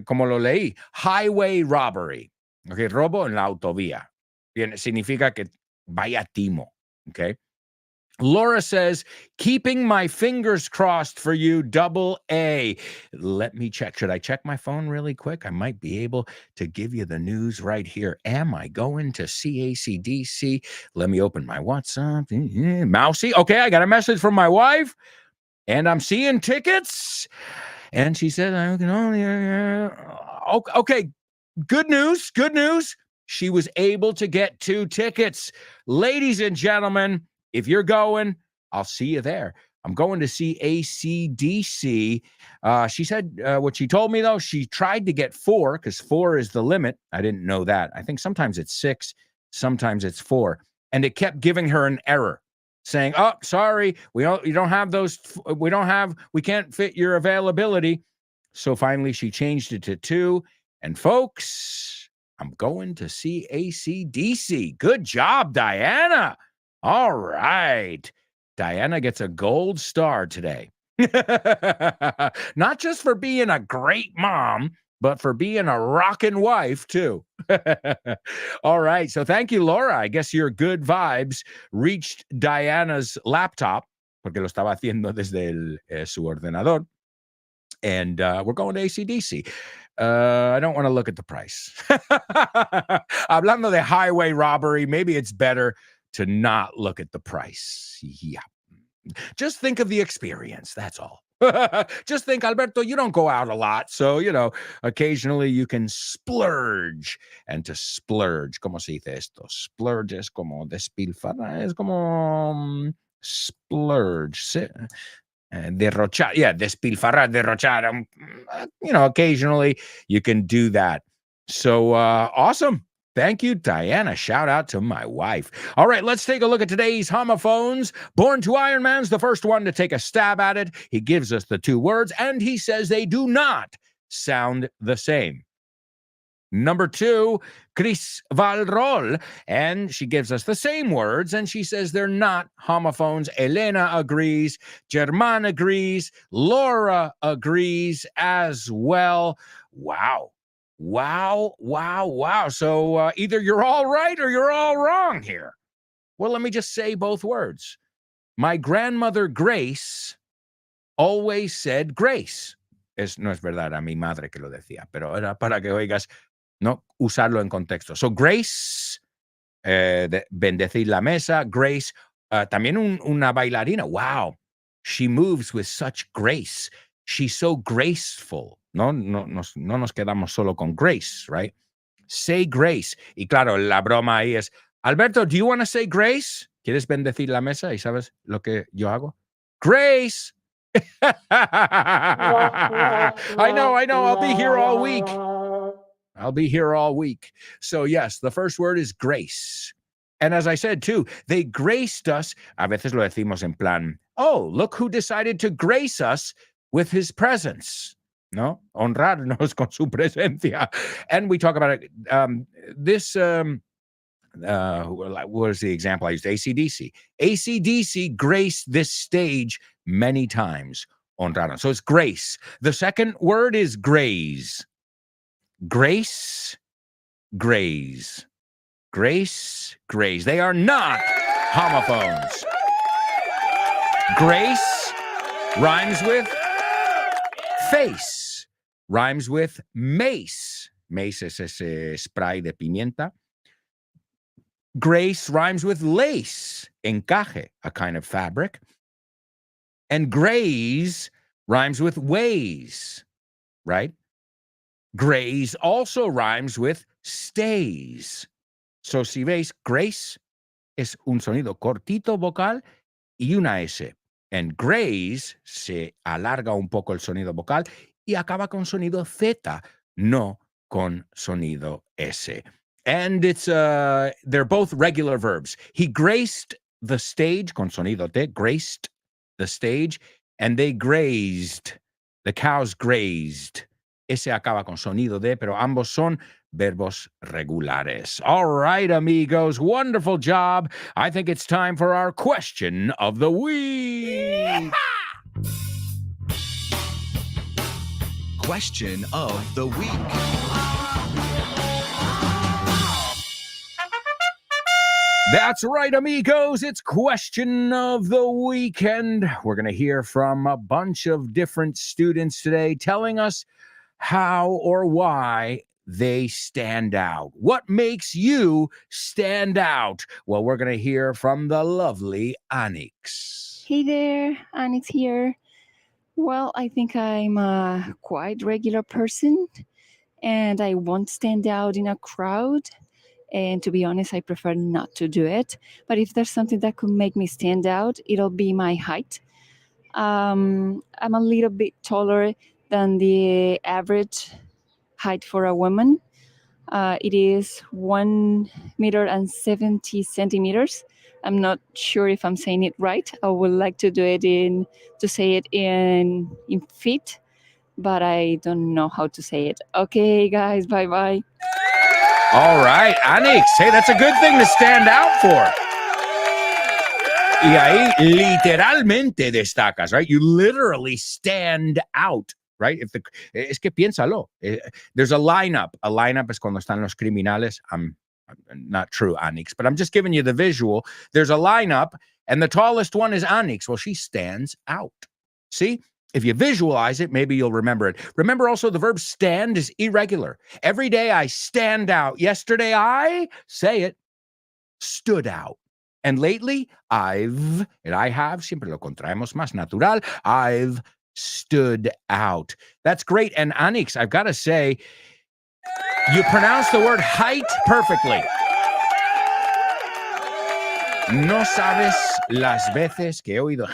como lo leí, highway robbery. Okay, robo en la autovía. Bien, significa que vaya timo, okay? Laura says, keeping my fingers crossed for you, double A. Let me check. Should I check my phone really quick? I might be able to give you the news right here. Am I going to see AC/DC? Let me open my WhatsApp. Mousy. Okay, I got a message from my wife, and I'm seeing tickets. And she said, I can only... Okay, good news. Good news. She was able to get 2 tickets. Ladies and gentlemen, if you're going, I'll see you there. I'm going to see AC/DC. She said what she told me, though, she tried to get 4 because 4 is the limit. I didn't know that. I think sometimes it's 6, sometimes it's 4. And it kept giving her an error saying, oh, sorry, we don't have those. We can't fit your availability. So finally she changed it to 2. And folks, I'm going to see AC/DC. Good job, Diana. All right. Diana gets a gold star today. Not just for being a great mom, but for being a rockin' wife, too. All right. So thank you, Laura. I guess your good vibes reached Diana's laptop, porque lo estaba haciendo desde su ordenador. And we're going to AC/DC. I don't want to look at the price. Hablando de highway robbery, maybe it's better to not look at the price. Yeah. Just think of the experience. That's all. Just think, Alberto, you don't go out a lot. So, occasionally you can splurge. And to splurge, ¿cómo se dice esto? Splurge es como despilfarrar. Es como splurge. Derrochar. Yeah, despilfarrar, derrochar. Occasionally you can do that. So, awesome. Thank you, Diana. Shout out to my wife. All right, let's take a look at today's homophones. Born to Iron Man's the first one to take a stab at it. He gives us the 2 words, and he says they do not sound the same. Number 2, Chris Valrol. And she gives us the same words, and she says they're not homophones. Elena agrees. German agrees. Laura agrees as well. Wow. So either you're all right or you're all wrong here. Well, let me just say both words. My grandmother Grace always said grace. No es verdad, era mi madre que lo decía, pero era para que oigas, no usarlo en contexto. So grace, bendecir la mesa. Grace, también una bailarina. Wow, she moves with such grace. She's so graceful. No nos quedamos solo con grace, right? Say grace. Y claro, la broma ahí es, Alberto, do you want to say grace? ¿Quieres bendecir la mesa? ¿Y sabes lo que yo hago? Grace. I know. I'll be here all week. So yes, the first word is grace. And as I said too, they graced us. A veces lo decimos en plan, oh, look who decided to grace us with his presence. No, honrarnos con su presencia. And we talk about it. What was the example I used? AC/DC. AC/DC graced this stage many times. Honraron. So it's grace. The second word is graze. Grace, graze. Grace, graze. They are not homophones. Grace rhymes with face. Rhymes with mace. Mace es ese spray de pimienta. Grace rhymes with lace, encaje, a kind of fabric. And graze rhymes with ways, right? Graze also rhymes with stays. So si veis, grace es un sonido cortito vocal y una S. And graze se alarga un poco el sonido vocal y acaba con sonido Z, no con sonido S. And it's they're both regular verbs. He graced the stage con sonido T, graced the stage, and they grazed. The cows grazed. Ese acaba con sonido D, pero ambos son verbos regulares. All right, amigos, wonderful job. I think it's time for our question of the week. Question of the week. That's right, amigos. It's question of the week, and we're going to hear from a bunch of different students today telling us how or why they stand out. What makes you stand out? Well, we're going to hear from the lovely Anix. Hey there, Anix here. Well, I think I'm a quite regular person, and I won't stand out in a crowd. And to be honest, I prefer not to do it. But if there's something that could make me stand out, it'll be my height. I'm a little bit taller than the average height for a woman. It is 1 meter and 70 centimeters. I'm not sure if I'm saying it right. I would like to say it in feet, but I don't know how to say it. Okay, guys, bye-bye. All right, Anix. Hey, that's a good thing to stand out for. Y ahí literalmente destacas, right? You literally stand out, right? Es que piénsalo. There's a lineup. A lineup es cuando están los criminales. I'm not true, Anix, but I'm just giving you the visual. There's a lineup, and the tallest one is Anix. Well, she stands out. See? If you visualize it, maybe you'll remember it. Remember also the verb stand is irregular. Every day I stand out. Yesterday I, say it, stood out. And lately I have, siempre lo contraemos más natural, I've stood out. That's great. And Anix, I've got to say, you pronounce the word height perfectly. No sabes las veces que he oído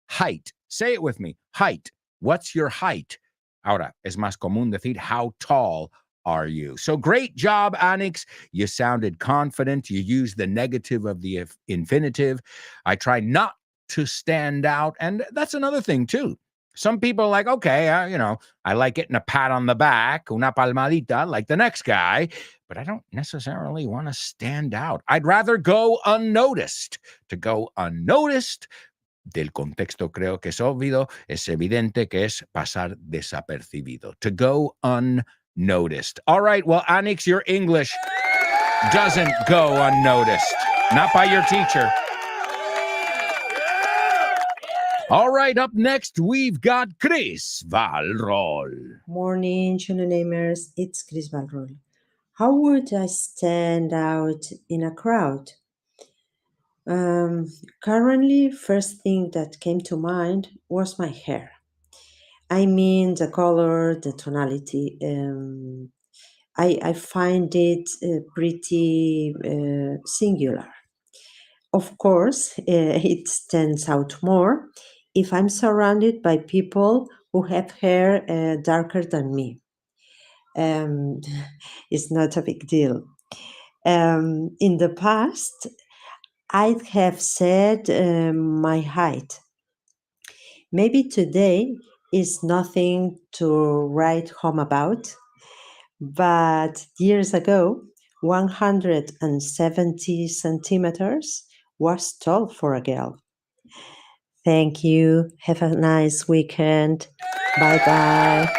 height. Say it with me. Height. What's your height? Ahora, es más común decir, how tall are you? So great job, Anix. You sounded confident. You used the negative of the infinitive. I try not to stand out. And that's another thing, too. Some people are like, okay, I like getting a pat on the back, una palmadita, like the next guy, but I don't necessarily want to stand out. I'd rather go unnoticed. To go unnoticed, del contexto creo que es obvio, es evidente que es pasar desapercibido. To go unnoticed. All right, well, Anix, your English doesn't go unnoticed. Not by your teacher. All right, up next, we've got Chris Valrol. Morning, Namers. It's Chris Valrol. How would I stand out in a crowd? Currently, first thing that came to mind was my hair. I mean, the color, the tonality. I find it pretty singular. Of course, it stands out more if I'm surrounded by people who have hair darker than me. It's not a big deal. In the past, I'd have said my height. Maybe today is nothing to write home about, but years ago, 170 centimeters was tall for a girl. Thank you. Have a nice weekend. Bye-bye.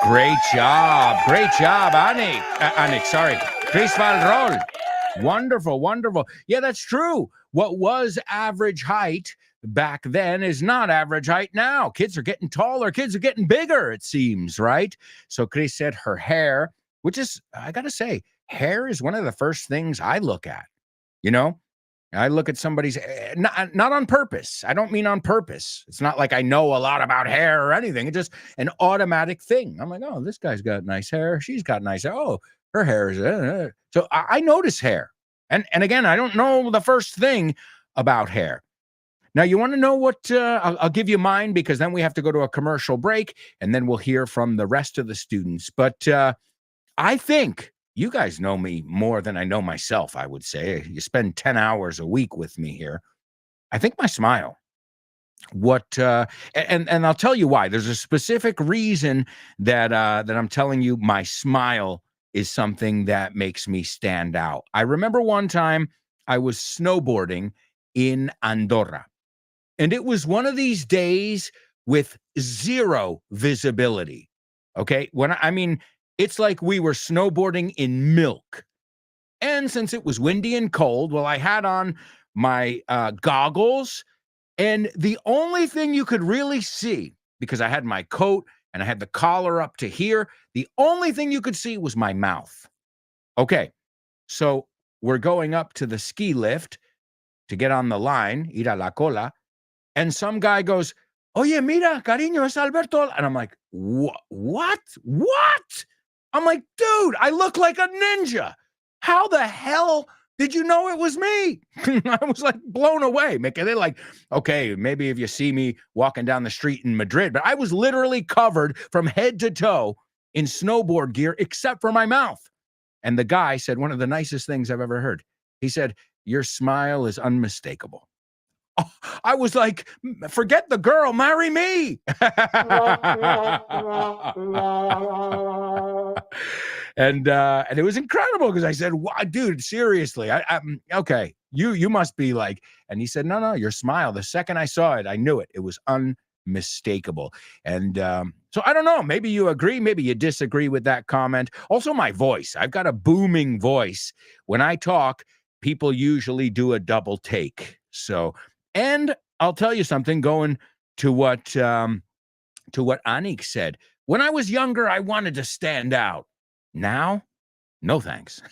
Great job, Anix, sorry. Chris Valrol. Wonderful, wonderful. Yeah, that's true. What was average height back then is not average height now. Kids are getting taller. Kids are getting bigger, it seems, right? So Chris said her hair, which is, I got to say, hair is one of the first things I look at. I look at somebody's, not on purpose. I don't mean on purpose. It's not like I know a lot about hair or anything. It's just an automatic thing. I'm like, oh, this guy's got nice hair. She's got nice hair. Oh, her hair is. So I notice hair. And again, I don't know the first thing about hair. Now, you want to know what? I'll give you mine, because then we have to go to a commercial break, and then we'll hear from the rest of the students. But I think you guys know me more than I know myself, I would say. You spend 10 hours a week with me here. I think my smile. And I'll tell you why. There's a specific reason that I'm telling you my smile is something that makes me stand out. I remember one time I was snowboarding in Andorra, and it was one of these days with zero visibility. Okay. It's like we were snowboarding in milk. And since it was windy and cold, well, I had on my goggles, and the only thing you could really see, because I had my coat and I had the collar up to here, the only thing you could see was my mouth. Okay. So we're going up to the ski lift to get on the line, ir a la cola, and some guy goes, "Oye, mira, cariño, es Alberto." And I'm like, what? I'm like, dude, I look like a ninja. How the hell did you know it was me? I was like blown away. They're like, okay, maybe if you see me walking down the street in Madrid, but I was literally covered from head to toe in snowboard gear, except for my mouth. And the guy said one of the nicest things I've ever heard. He said, "Your smile is unmistakable." Oh, I was like, forget the girl, marry me. And it was incredible, because I said, wow, dude, seriously, okay, you must be like, and he said, no, your smile, the second I saw it, I knew it. It was unmistakable. And so I don't know, maybe you agree, maybe you disagree with that comment. Also, my voice, I've got a booming voice. When I talk, people usually do a double take. So, and I'll tell you something, going to what Anik said. When I was younger, I wanted to stand out. Now, no thanks.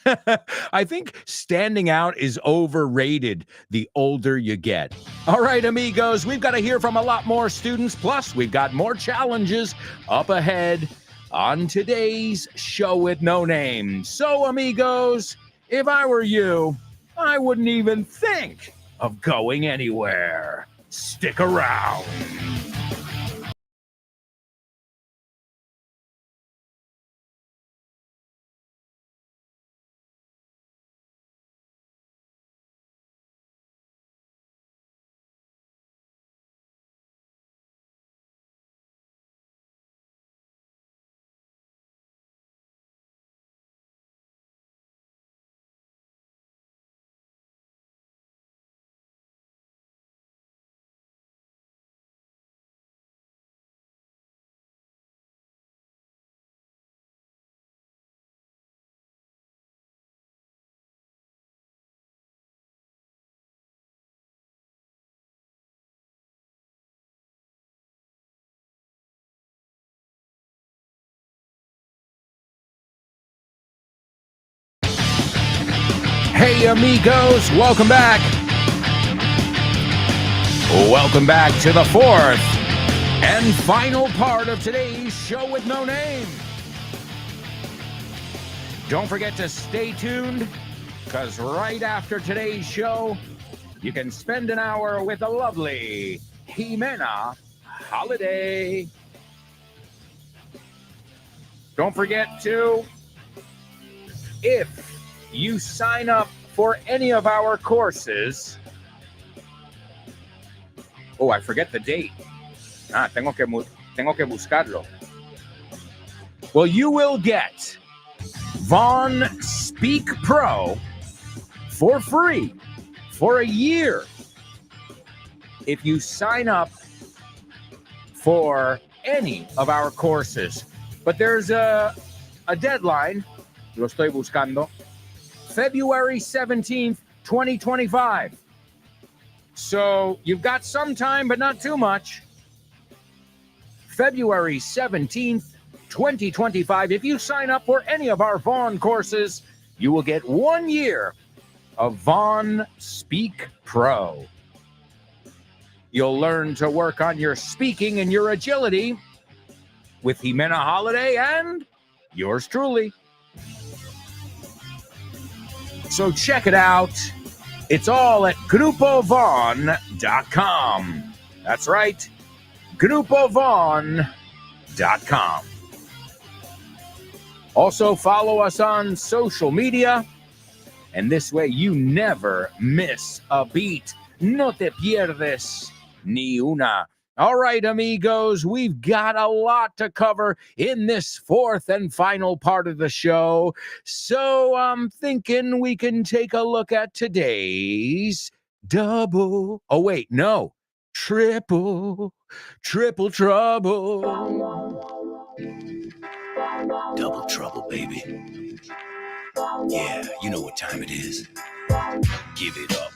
I think standing out is overrated the older you get. All right, amigos, we've got to hear from a lot more students. Plus, we've got more challenges up ahead on today's Show with No Name. So, amigos, if I were you, I wouldn't even think of going anywhere. Stick around. Hey, amigos, welcome back. Welcome back to the fourth and final part of today's show with no name. Don't forget to stay tuned, because right after today's show, you can spend an hour with the lovely Jimena Holiday. Don't forget to, if you sign up for any of our courses. Oh, I forget the date. Tengo que buscarlo. Well, you will get Vaughn Speak Pro for free for a year if you sign up for any of our courses. But there's a deadline. Lo estoy buscando. February 17th, 2025. So you've got some time, but not too much. February 17th, 2025. If you sign up for any of our Vaughn courses, you will get 1 year of Vaughn Speak Pro. You'll learn to work on your speaking and your agility with Jimena Holiday and yours truly. So check it out. It's all at grupovaughn.com. That's right, grupovaughn.com. Also, follow us on social media, and this way you never miss a beat. No te pierdes ni una. All right, amigos, we've got a lot to cover in this fourth and final part of the show. So I'm thinking we can take a look at today's triple trouble. Double trouble, baby. Yeah, you know what time it is. Give it up.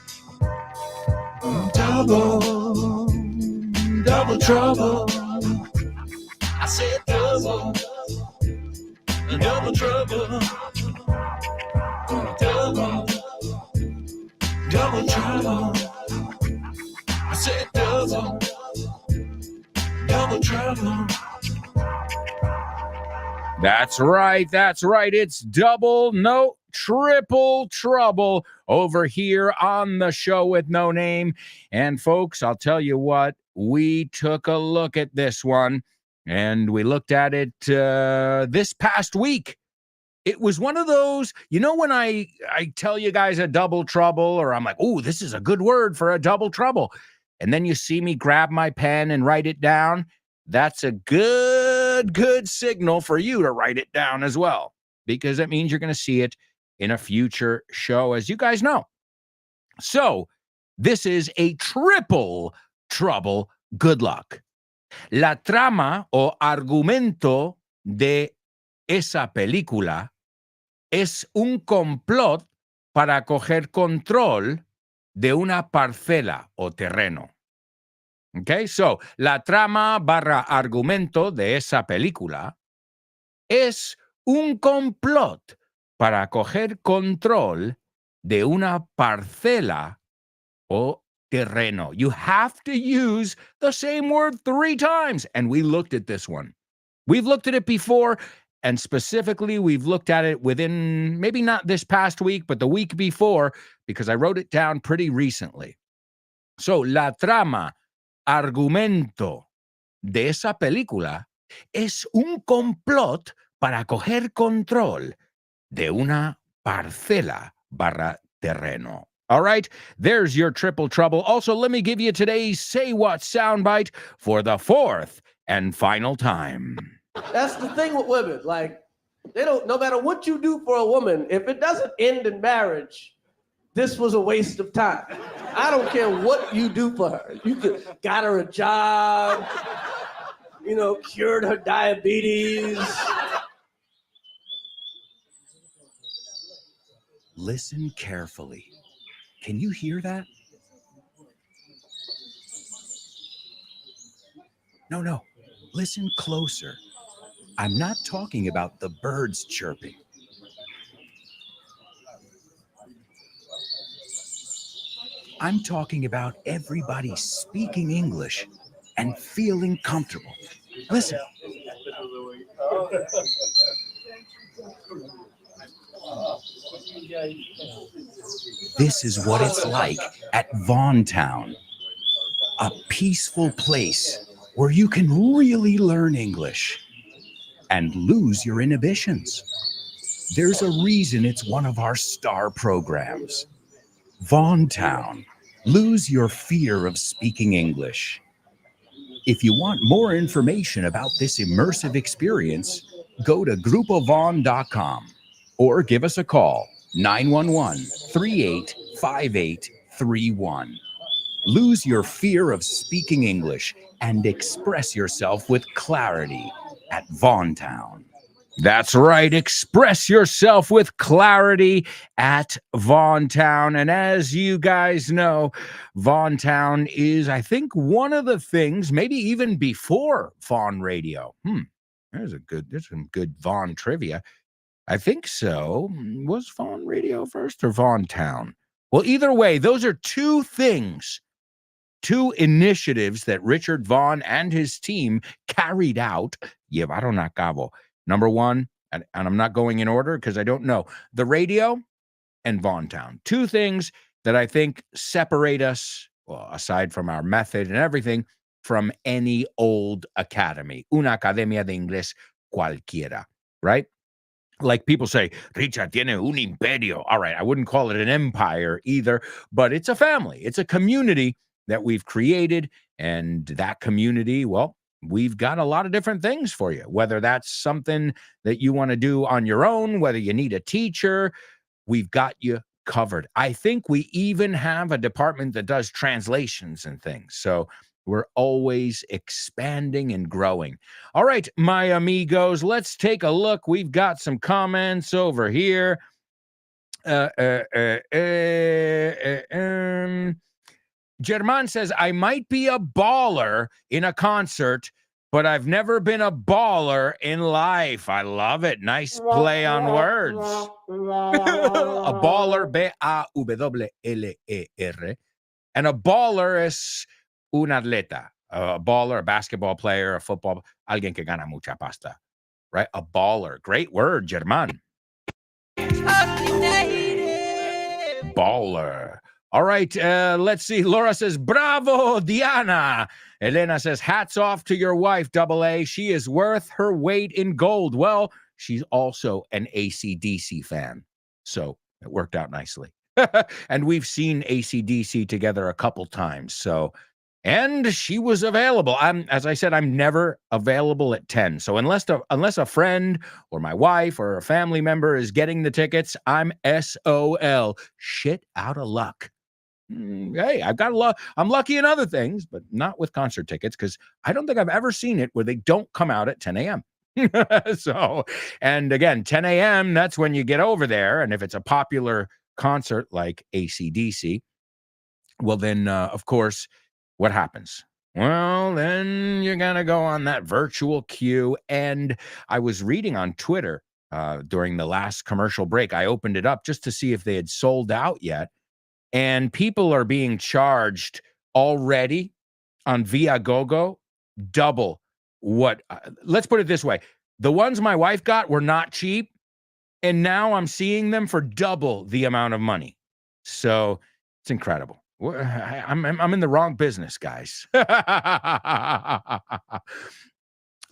Double trouble. I said double trouble. Double trouble. I said double trouble. That's right. It's triple trouble over here on the show with no name. And folks, I'll tell you what, we took a look at this one and we looked at it this past week. It was one of those, when I tell you guys a double trouble, or I'm like, oh, this is a good word for a double trouble. And then you see me grab my pen and write it down. That's a good signal for you to write it down as well, because that means you're going to see it in a future show, as you guys know. So this is a triple trouble. Good luck. La trama o argumento de esa película es un complot para coger control de una parcela o terreno. Okay, so la trama / argumento de esa película es un complot para coger control de una parcela o terreno. You have to use the same word 3 times. And we looked at this one. We've looked at it before, and specifically we've looked at it within, maybe not this past week, but the week before, because I wrote it down pretty recently. So, la trama, argumento de esa película es un complot para coger control de una parcela / terreno. All right, there's your triple trouble. Also, let me give you today's Say What soundbite for the fourth and final time. That's the thing with women. Like, they don't, no matter what you do for a woman, if it doesn't end in marriage, this was a waste of time. I don't care what you do for her. You got her a job, cured her diabetes. Listen carefully. Can you hear that? No. Listen closer. I'm not talking about the birds chirping. I'm talking about everybody speaking English and feeling comfortable. Listen. This is what it's like at Vaughntown, a peaceful place where you can really learn English and lose your inhibitions. There's a reason it's one of our star programs. Vaughntown, lose your fear of speaking English. If you want more information about this immersive experience, go to grupovon.com or give us a call, 911-385831. Lose your fear of speaking English and express yourself with clarity at Vaughntown. That's right. Express yourself with clarity at Vaughntown. And as you guys know, Vaughntown is, I think, one of the things, maybe even before Vaughan Radio. There's some good Vaughan trivia. I think so. Was Vaughan Radio first or Vaughntown? Well, either way, those are two things, two initiatives that Richard Vaughan and his team carried out. Llevaron a cabo. Number one, and I'm not going in order because I don't know, the radio and Vaughntown. Two things that I think separate us, well, aside from our method and everything, from any old academy. Una academia de inglés cualquiera, right? Like people say, Richard tiene un imperio. All right, I wouldn't call it an empire either, but it's a family. It's a community that we've created, and that community, well, we've got a lot of different things for you, whether that's something that you want to do on your own, whether you need a teacher, we've got you covered. I think we even have a department that does translations and things. So we're always expanding and growing. All right, my amigos, let's take a look. We've got some comments over here. German says, I might be a baller in a concert, but I've never been a baller in life. I love it. Nice play on words. A baller, B-A-W-L-E-R. And a baller is un atleta. A baller, a basketball player, a football, alguien que gana mucha pasta. Right? A baller. Great word, German. Baller. All right, let's see. Laura says, bravo, Diana. Elena says, hats off to your wife, AA. She is worth her weight in gold. Well, she's also an AC/DC fan, so it worked out nicely. And we've seen AC/DC together a couple times, so, and she was available. As I said, I'm never available at 10. So unless a friend or my wife or a family member is getting the tickets, I'm SOL. Shit out of luck. Hey, I'm lucky in other things, but not with concert tickets, because I don't think I've ever seen it where they don't come out at 10 a.m. So, and again, 10 a.m., that's when you get over there. And if it's a popular concert like AC/DC, well, then, of course, what happens? Well, then you're going to go on that virtual queue. And I was reading on Twitter during the last commercial break. I opened it up just to see if they had sold out yet. And people are being charged already on Viagogo double what, let's put it this way. The ones my wife got were not cheap, and now I'm seeing them for double the amount of money. So it's incredible. I'm in the wrong business, guys.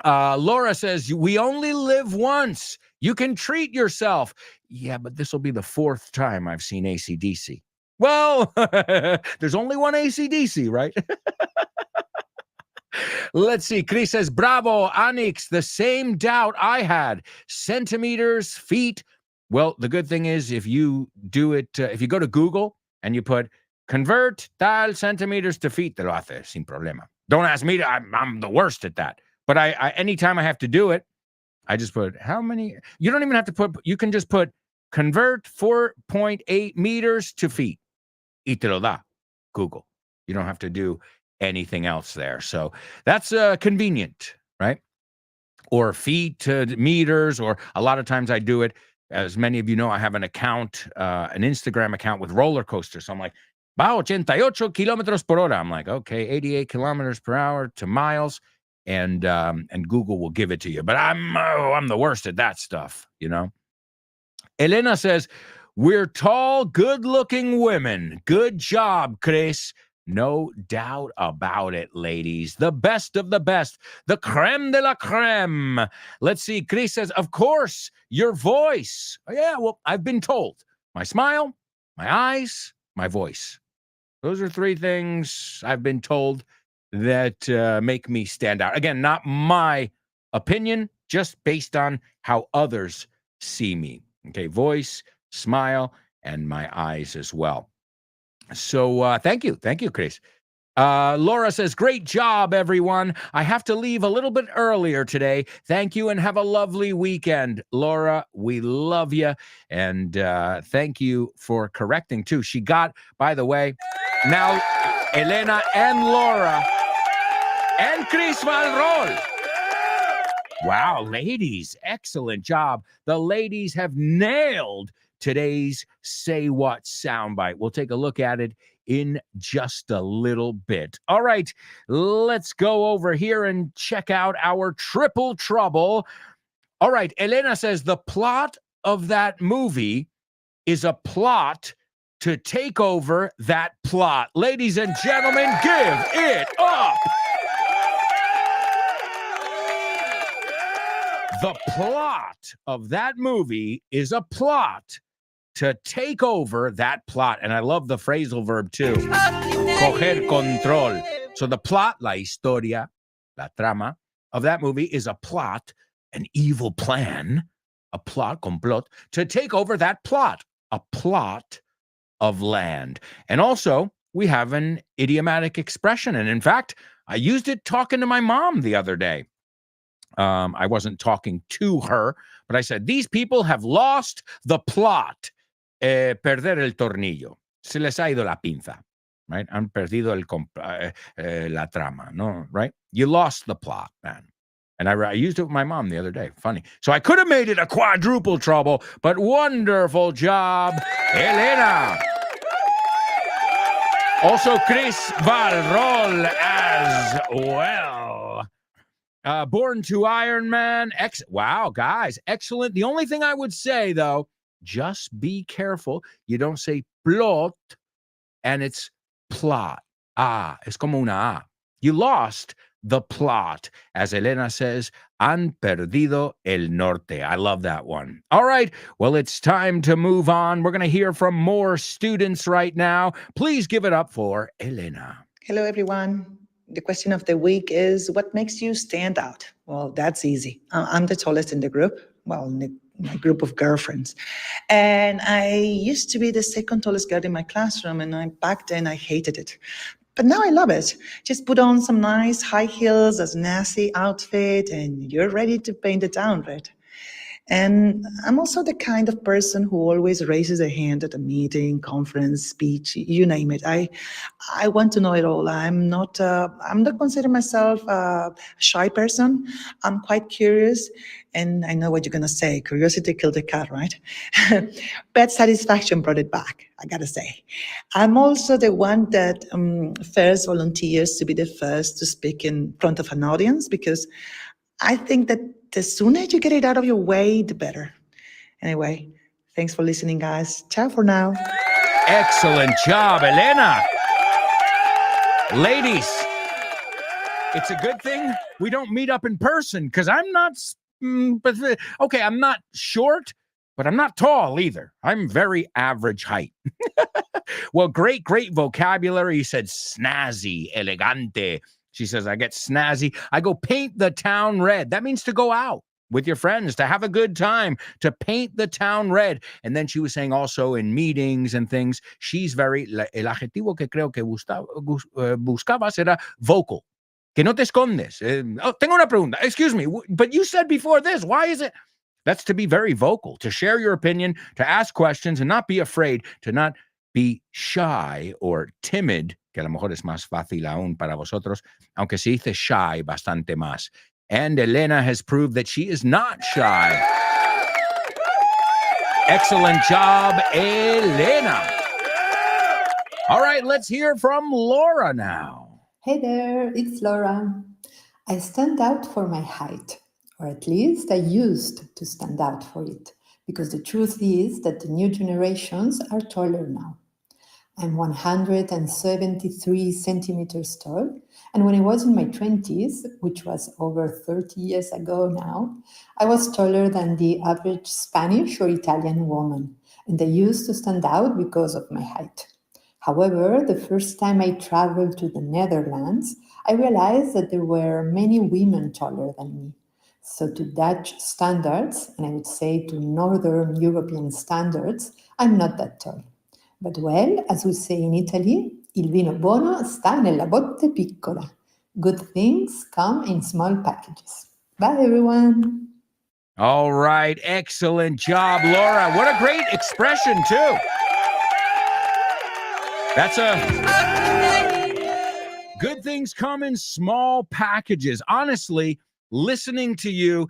Laura says, we only live once. You can treat yourself. Yeah, but this will be the fourth time I've seen AC/DC. Well, there's only one AC/DC, right? Let's see. Chris says, bravo, Anix, the same doubt I had. Centimeters, feet. Well, the good thing is if you do it, if you go to Google and you put convert tal centimeters to feet, te lo hace sin problema. Don't ask me. I'm the worst at that. But I anytime I have to do it, I just put how many. You don't even have to put, you can just put convert 4.8 meters to feet. Y te lo da, Google. You don't have to do anything else there. So that's convenient, right? Or feet to meters, or a lot of times I do it. As many of you know, I have an account, an Instagram account with roller coasters. So I'm like, Va 88 kilómetros por hora. I'm like, okay, 88 kilometers per hour to miles, and Google will give it to you. But I'm the worst at that stuff, you know. Elena says, we're tall, good-looking women. Good job, Chris. No doubt about it, ladies. The best of the best. The creme de la creme. Let's see. Chris says, of course, your voice. Oh, yeah, well, I've been told. My smile, my eyes, my voice. Those are three things I've been told that make me stand out. Again, not my opinion, just based on how others see me. Okay, voice, smile, and my eyes as well. So thank you, Chris. Laura says, great job, everyone. I have to leave a little bit earlier today. Thank you and have a lovely weekend. Laura, we love you. And thank you for correcting, too. She got, by the way, now Elena and Laura and Chris Valrol. Wow, ladies, excellent job. The ladies have nailed today's Say What soundbite. We'll take a look at it in just a little bit. All right, let's go over here and check out our triple trouble. All right, Elena says the plot of that movie is a plot to take over that plot. Ladies and gentlemen, give it up. The plot of that movie is a plot to take over that plot. And I love the phrasal verb too. Coger control. So the plot, la historia, la trama of that movie is a plot, an evil plan, a plot, complot, to take over that plot, a plot of land. And also, we have an idiomatic expression. And in fact, I used it talking to my mom the other day. I wasn't talking to her, but I said, these people have lost the plot. Perder el tornillo. Se les ha ido la pinza. Right? Han perdido la trama. No, right? You lost the plot, man. And I used it with my mom the other day. Funny. So I could have made it a quadruple trouble, but wonderful job, Elena. Also, Chris Valrol as well. Born to Iron Man. Wow, guys, excellent. The only thing I would say, though, just be careful. You don't say plot, and it's plot. Es como una A. You lost the plot. As Elena says, han perdido el norte. I love that one. All right, well, it's time to move on. We're going to hear from more students right now. Please give it up for Elena. Hello, everyone. The question of the week is, what makes you stand out? Well, that's easy. I'm the tallest in the group. Well, in my group of girlfriends. And I used to be the second tallest girl in my classroom, and back then I hated it. But now I love it. Just put on some nice high heels, a snazzy outfit, and you're ready to paint the town red. And I'm also the kind of person who always raises a hand at a meeting, conference, speech, you name it. I want to know it all. I'm not consider myself a shy person. I'm quite curious, and I know what you're going to say. Curiosity killed the cat, right? But satisfaction brought it back, I got to say. I'm also the one that first volunteers to be the first to speak in front of an audience, because I think that the sooner you get it out of your way, the better. Anyway, thanks for listening, guys. Ciao for now. Excellent job, Elena. Ladies, it's a good thing we don't meet up in person, because I'm not, okay, I'm not short, but I'm not tall either. I'm very average height. Well, great vocabulary. You said snazzy, elegante. She says, I get snazzy. I go paint the town red. That means to go out with your friends, to have a good time, to paint the town red. And then she was saying also in meetings and things, she's very, el adjetivo que creo que buscabas era vocal. Que no te escondes. Tengo una pregunta. Excuse me, but you said before this, why is it? That's to be very vocal, to share your opinion, to ask questions and not be afraid, to not be shy or timid, que a lo mejor es más fácil aún para vosotros, aunque se dice shy bastante más. And Elena has proved that she is not shy. Excellent job, Elena. All right, let's hear from Laura now. Hey there, it's Laura. I stand out for my height, or at least I used to stand out for it, because the truth is that the new generations are taller now. I'm 173 centimeters tall, and when I was in my 20s, which was over 30 years ago now, I was taller than the average Spanish or Italian woman, and I used to stand out because of my height. However, the first time I traveled to the Netherlands, I realized that there were many women taller than me. So, to Dutch standards, and I would say to Northern European standards, I'm not that tall. But well, as we say in Italy, il vino buono sta nella botte piccola. Good things come in small packages. Bye, everyone. All right, excellent job, Laura. What a great expression, too. That's good things come in small packages. Honestly, listening to you,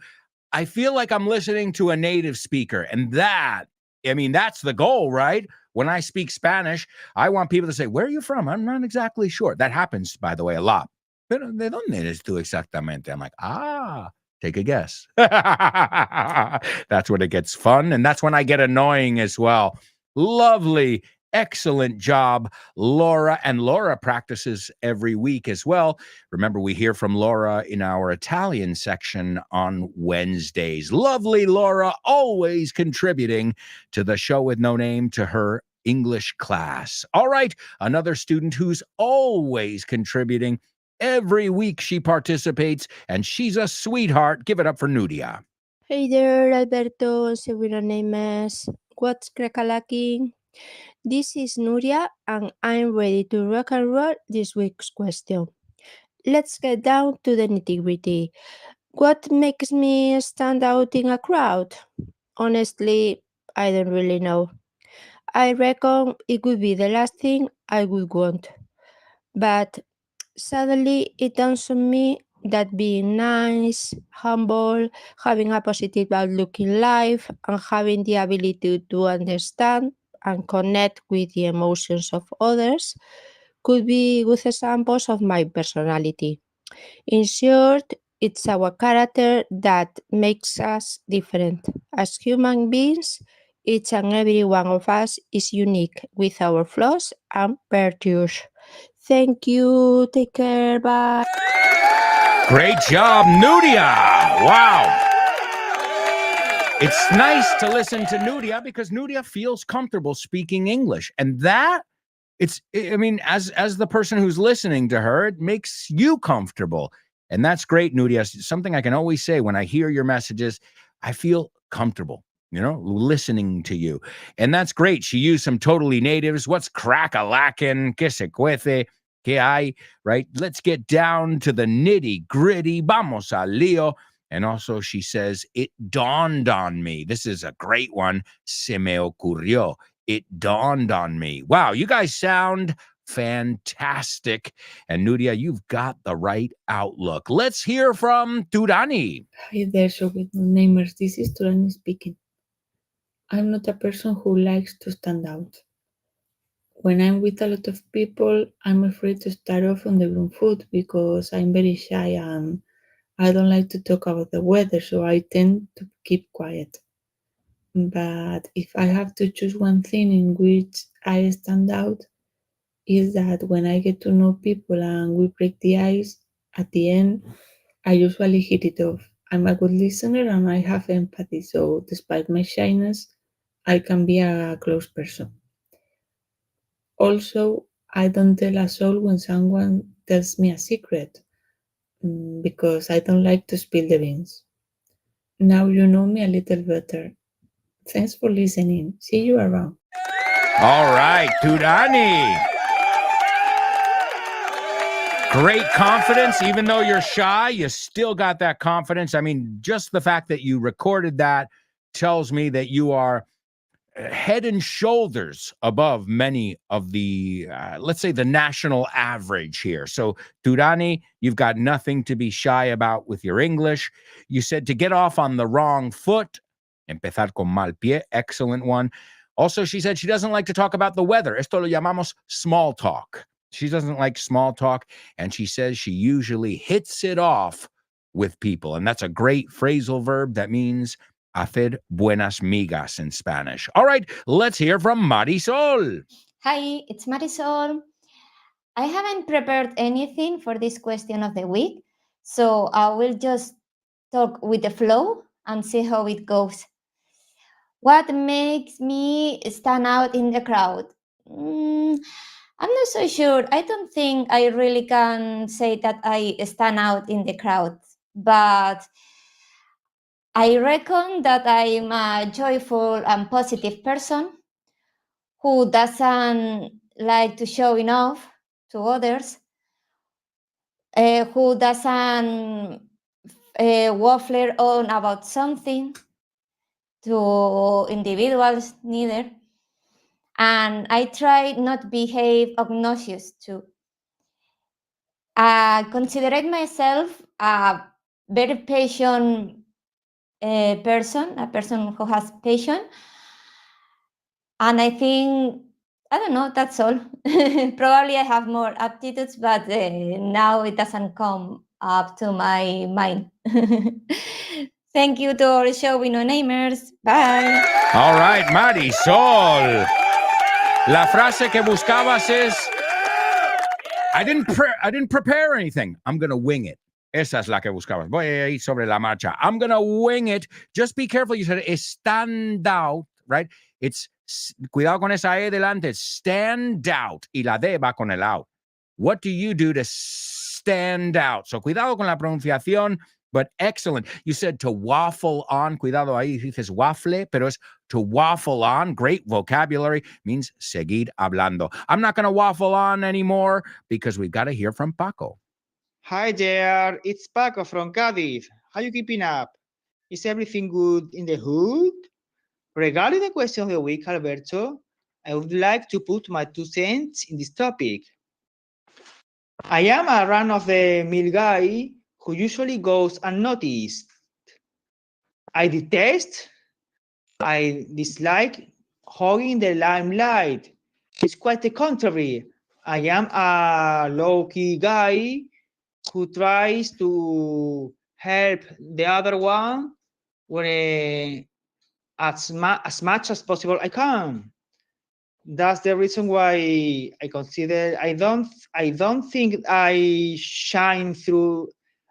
I feel like I'm listening to a native speaker. And that's the goal, right? When I speak Spanish, I want people to say, where are you from? I'm not exactly sure. That happens, by the way, a lot. Pero ¿de dónde eres tú exactamente? I'm like, take a guess. That's when it gets fun. And that's when I get annoying as well. Lovely. Excellent job, Laura. And Laura practices every week as well. Remember, we hear from Laura in our Italian section on Wednesdays. Lovely Laura, always contributing to the show with no name, to her English class. All right, another student who's always contributing. Every week she participates, and she's a sweetheart. Give it up for Nudia. Hey there, Alberto. Seguro name is What's Crakalaki? This is Nuria, and I'm ready to rock and roll this week's question. Let's get down to the nitty-gritty. What makes me stand out in a crowd? Honestly, I don't really know. I reckon it would be the last thing I would want. But suddenly it dawns on me that being nice, humble, having a positive outlook in life, and having the ability to understand and connect with the emotions of others could be good examples of my personality. In short, it's our character that makes us different. As human beings, each and every one of us is unique with our flaws and virtues. Thank you. Take care. Bye. Great job, Nudia. Wow. It's nice to listen to Nudia because Nudia feels comfortable speaking English. And that, as the person who's listening to her, it makes you comfortable. And that's great, Nudia. Something I can always say when I hear your messages, I feel comfortable, listening to you. And that's great. She used some totally natives. What's crack-a-lackin'? Que se cuece? Que hay? Right? Let's get down to the nitty-gritty. Vamos al lío. And also she says, it dawned on me. This is a great one. Se me ocurrió. It dawned on me. Wow, you guys sound fantastic. And Nudia, you've got the right outlook. Let's hear from Turani. Hi there, so with namers. This is Turani speaking. I'm not a person who likes to stand out. When I'm with a lot of people, I'm afraid to start off on the wrong foot because I'm very shy and I don't like to talk about the weather, so I tend to keep quiet. But if I have to choose one thing in which I stand out, is that when I get to know people and we break the ice, at the end, I usually hit it off. I'm a good listener and I have empathy, so despite my shyness, I can be a close person. Also, I don't tell a soul when someone tells me a secret, because I don't like to spill the beans. Now you know me a little better. Thanks for listening. See you around. All right, Turani. Great confidence. Even though you're shy, you still got that confidence. I mean, just the fact that you recorded that tells me that you are head and shoulders above many of the, let's say, the national average here. So, Turani, you've got nothing to be shy about with your English. You said to get off on the wrong foot, empezar con mal pie, excellent one. Also, she said she doesn't like to talk about the weather. Esto lo llamamos small talk. She doesn't like small talk, and she says she usually hits it off with people, and that's a great phrasal verb that means hacer buenas migas in Spanish. All right, let's hear from Marisol. Hi, it's Marisol. I haven't prepared anything for this question of the week, so I will just talk with the flow and see how it goes. What makes me stand out in the crowd? I'm not so sure. I don't think I really can say that I stand out in the crowd, but I reckon that I'm a joyful and positive person who doesn't like to show enough to others, who doesn't waffle on about something to individuals neither. And I try not to behave obnoxious too. I consider myself a very patient person, a person who has patience. And I think, I don't know, that's all. Probably I have more aptitudes, but now it doesn't come up to my mind. Thank you to our show, We No Namers. Bye. All right, Marisol. La frase que buscabas es, I didn't prepare anything. I'm going to wing it. Esa es la que buscabas. Voy a ir sobre la marcha. I'm going to wing it. Just be careful. You said stand out, right? It's, cuidado con esa E delante. It's stand out. Y la D va con el out. What do you do to stand out? So cuidado con la pronunciación, but excellent. You said to waffle on. Cuidado ahí, dices waffle, pero es to waffle on. Great vocabulary. Means seguir hablando. I'm not going to waffle on anymore because we've got to hear from Paco. Hi there, it's Paco from Cádiz. How you keeping up? Is everything good in the hood? Regarding the question of the week, Alberto, I would like to put my 2 cents in this topic. I am a run-of-the-mill guy who usually goes unnoticed. I dislike hogging the limelight. It's quite the contrary. I am a low-key guy who tries to help the other one when as much as possible I can. That's the reason why I consider I don't think I shine through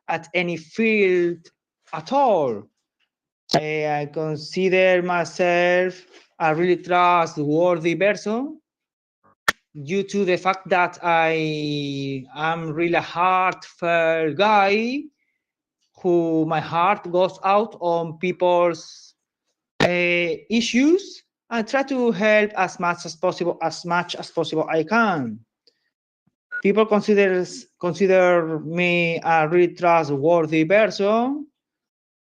at any field at all. I consider myself a really trustworthy person due to the fact that I am really a heartfelt guy who my heart goes out on people's issues and try to help as much as possible I can. People consider me a really trustworthy person.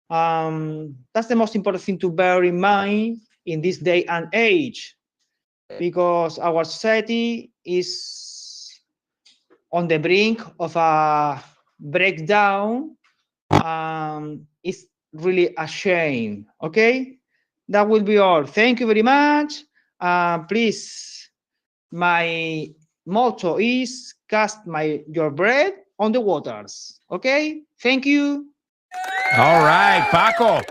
That's the most important thing to bear in mind in this day and age, because our society is on the brink of a breakdown. It's really a shame. Okay, that will be all. Thank you very much. Please, my motto is cast your bread on the waters. Okay, thank you. All right, Paco.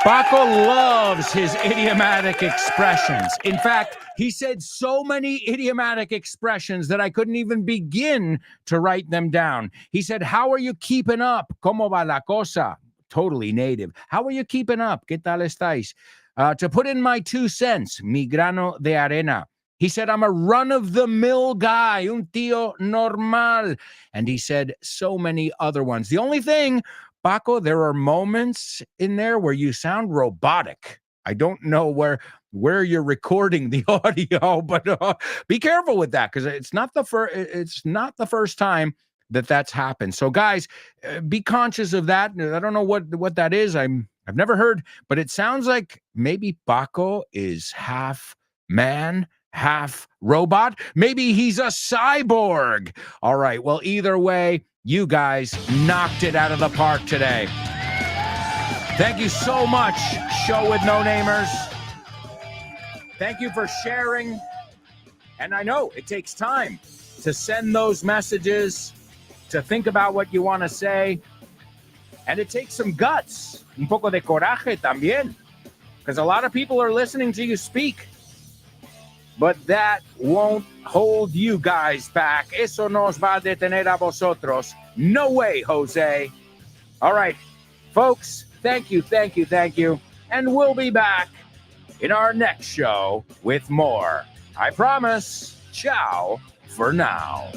Paco loves his idiomatic expressions. In fact, he said so many idiomatic expressions that I couldn't even begin to write them down. He said, how are you keeping up? ¿Cómo va la cosa? Totally native. How are you keeping up? ¿Qué tal estáis? To put in my 2 cents, mi grano de arena. He said, I'm a run-of-the-mill guy, un tío normal. And he said so many other ones. The only thing, Paco, there are moments in there where you sound robotic. I don't know where you're recording the audio, but be careful with that because it's not the first time that's happened. So guys, be conscious of that. I don't know what that is. I've never heard, but it sounds like maybe Paco is half man, half robot. Maybe he's a cyborg. All right. Well, either way, you guys knocked it out of the park today. Thank you so much, Show with No Namers. Thank you for sharing. And I know it takes time to send those messages, to think about what you want to say. And it takes some guts, un poco de coraje también, because a lot of people are listening to you speak. But that won't hold you guys back. Eso nos va a detener a vosotros. No way, Jose. All right, folks, thank you. And we'll be back in our next show with more. I promise. Ciao for now.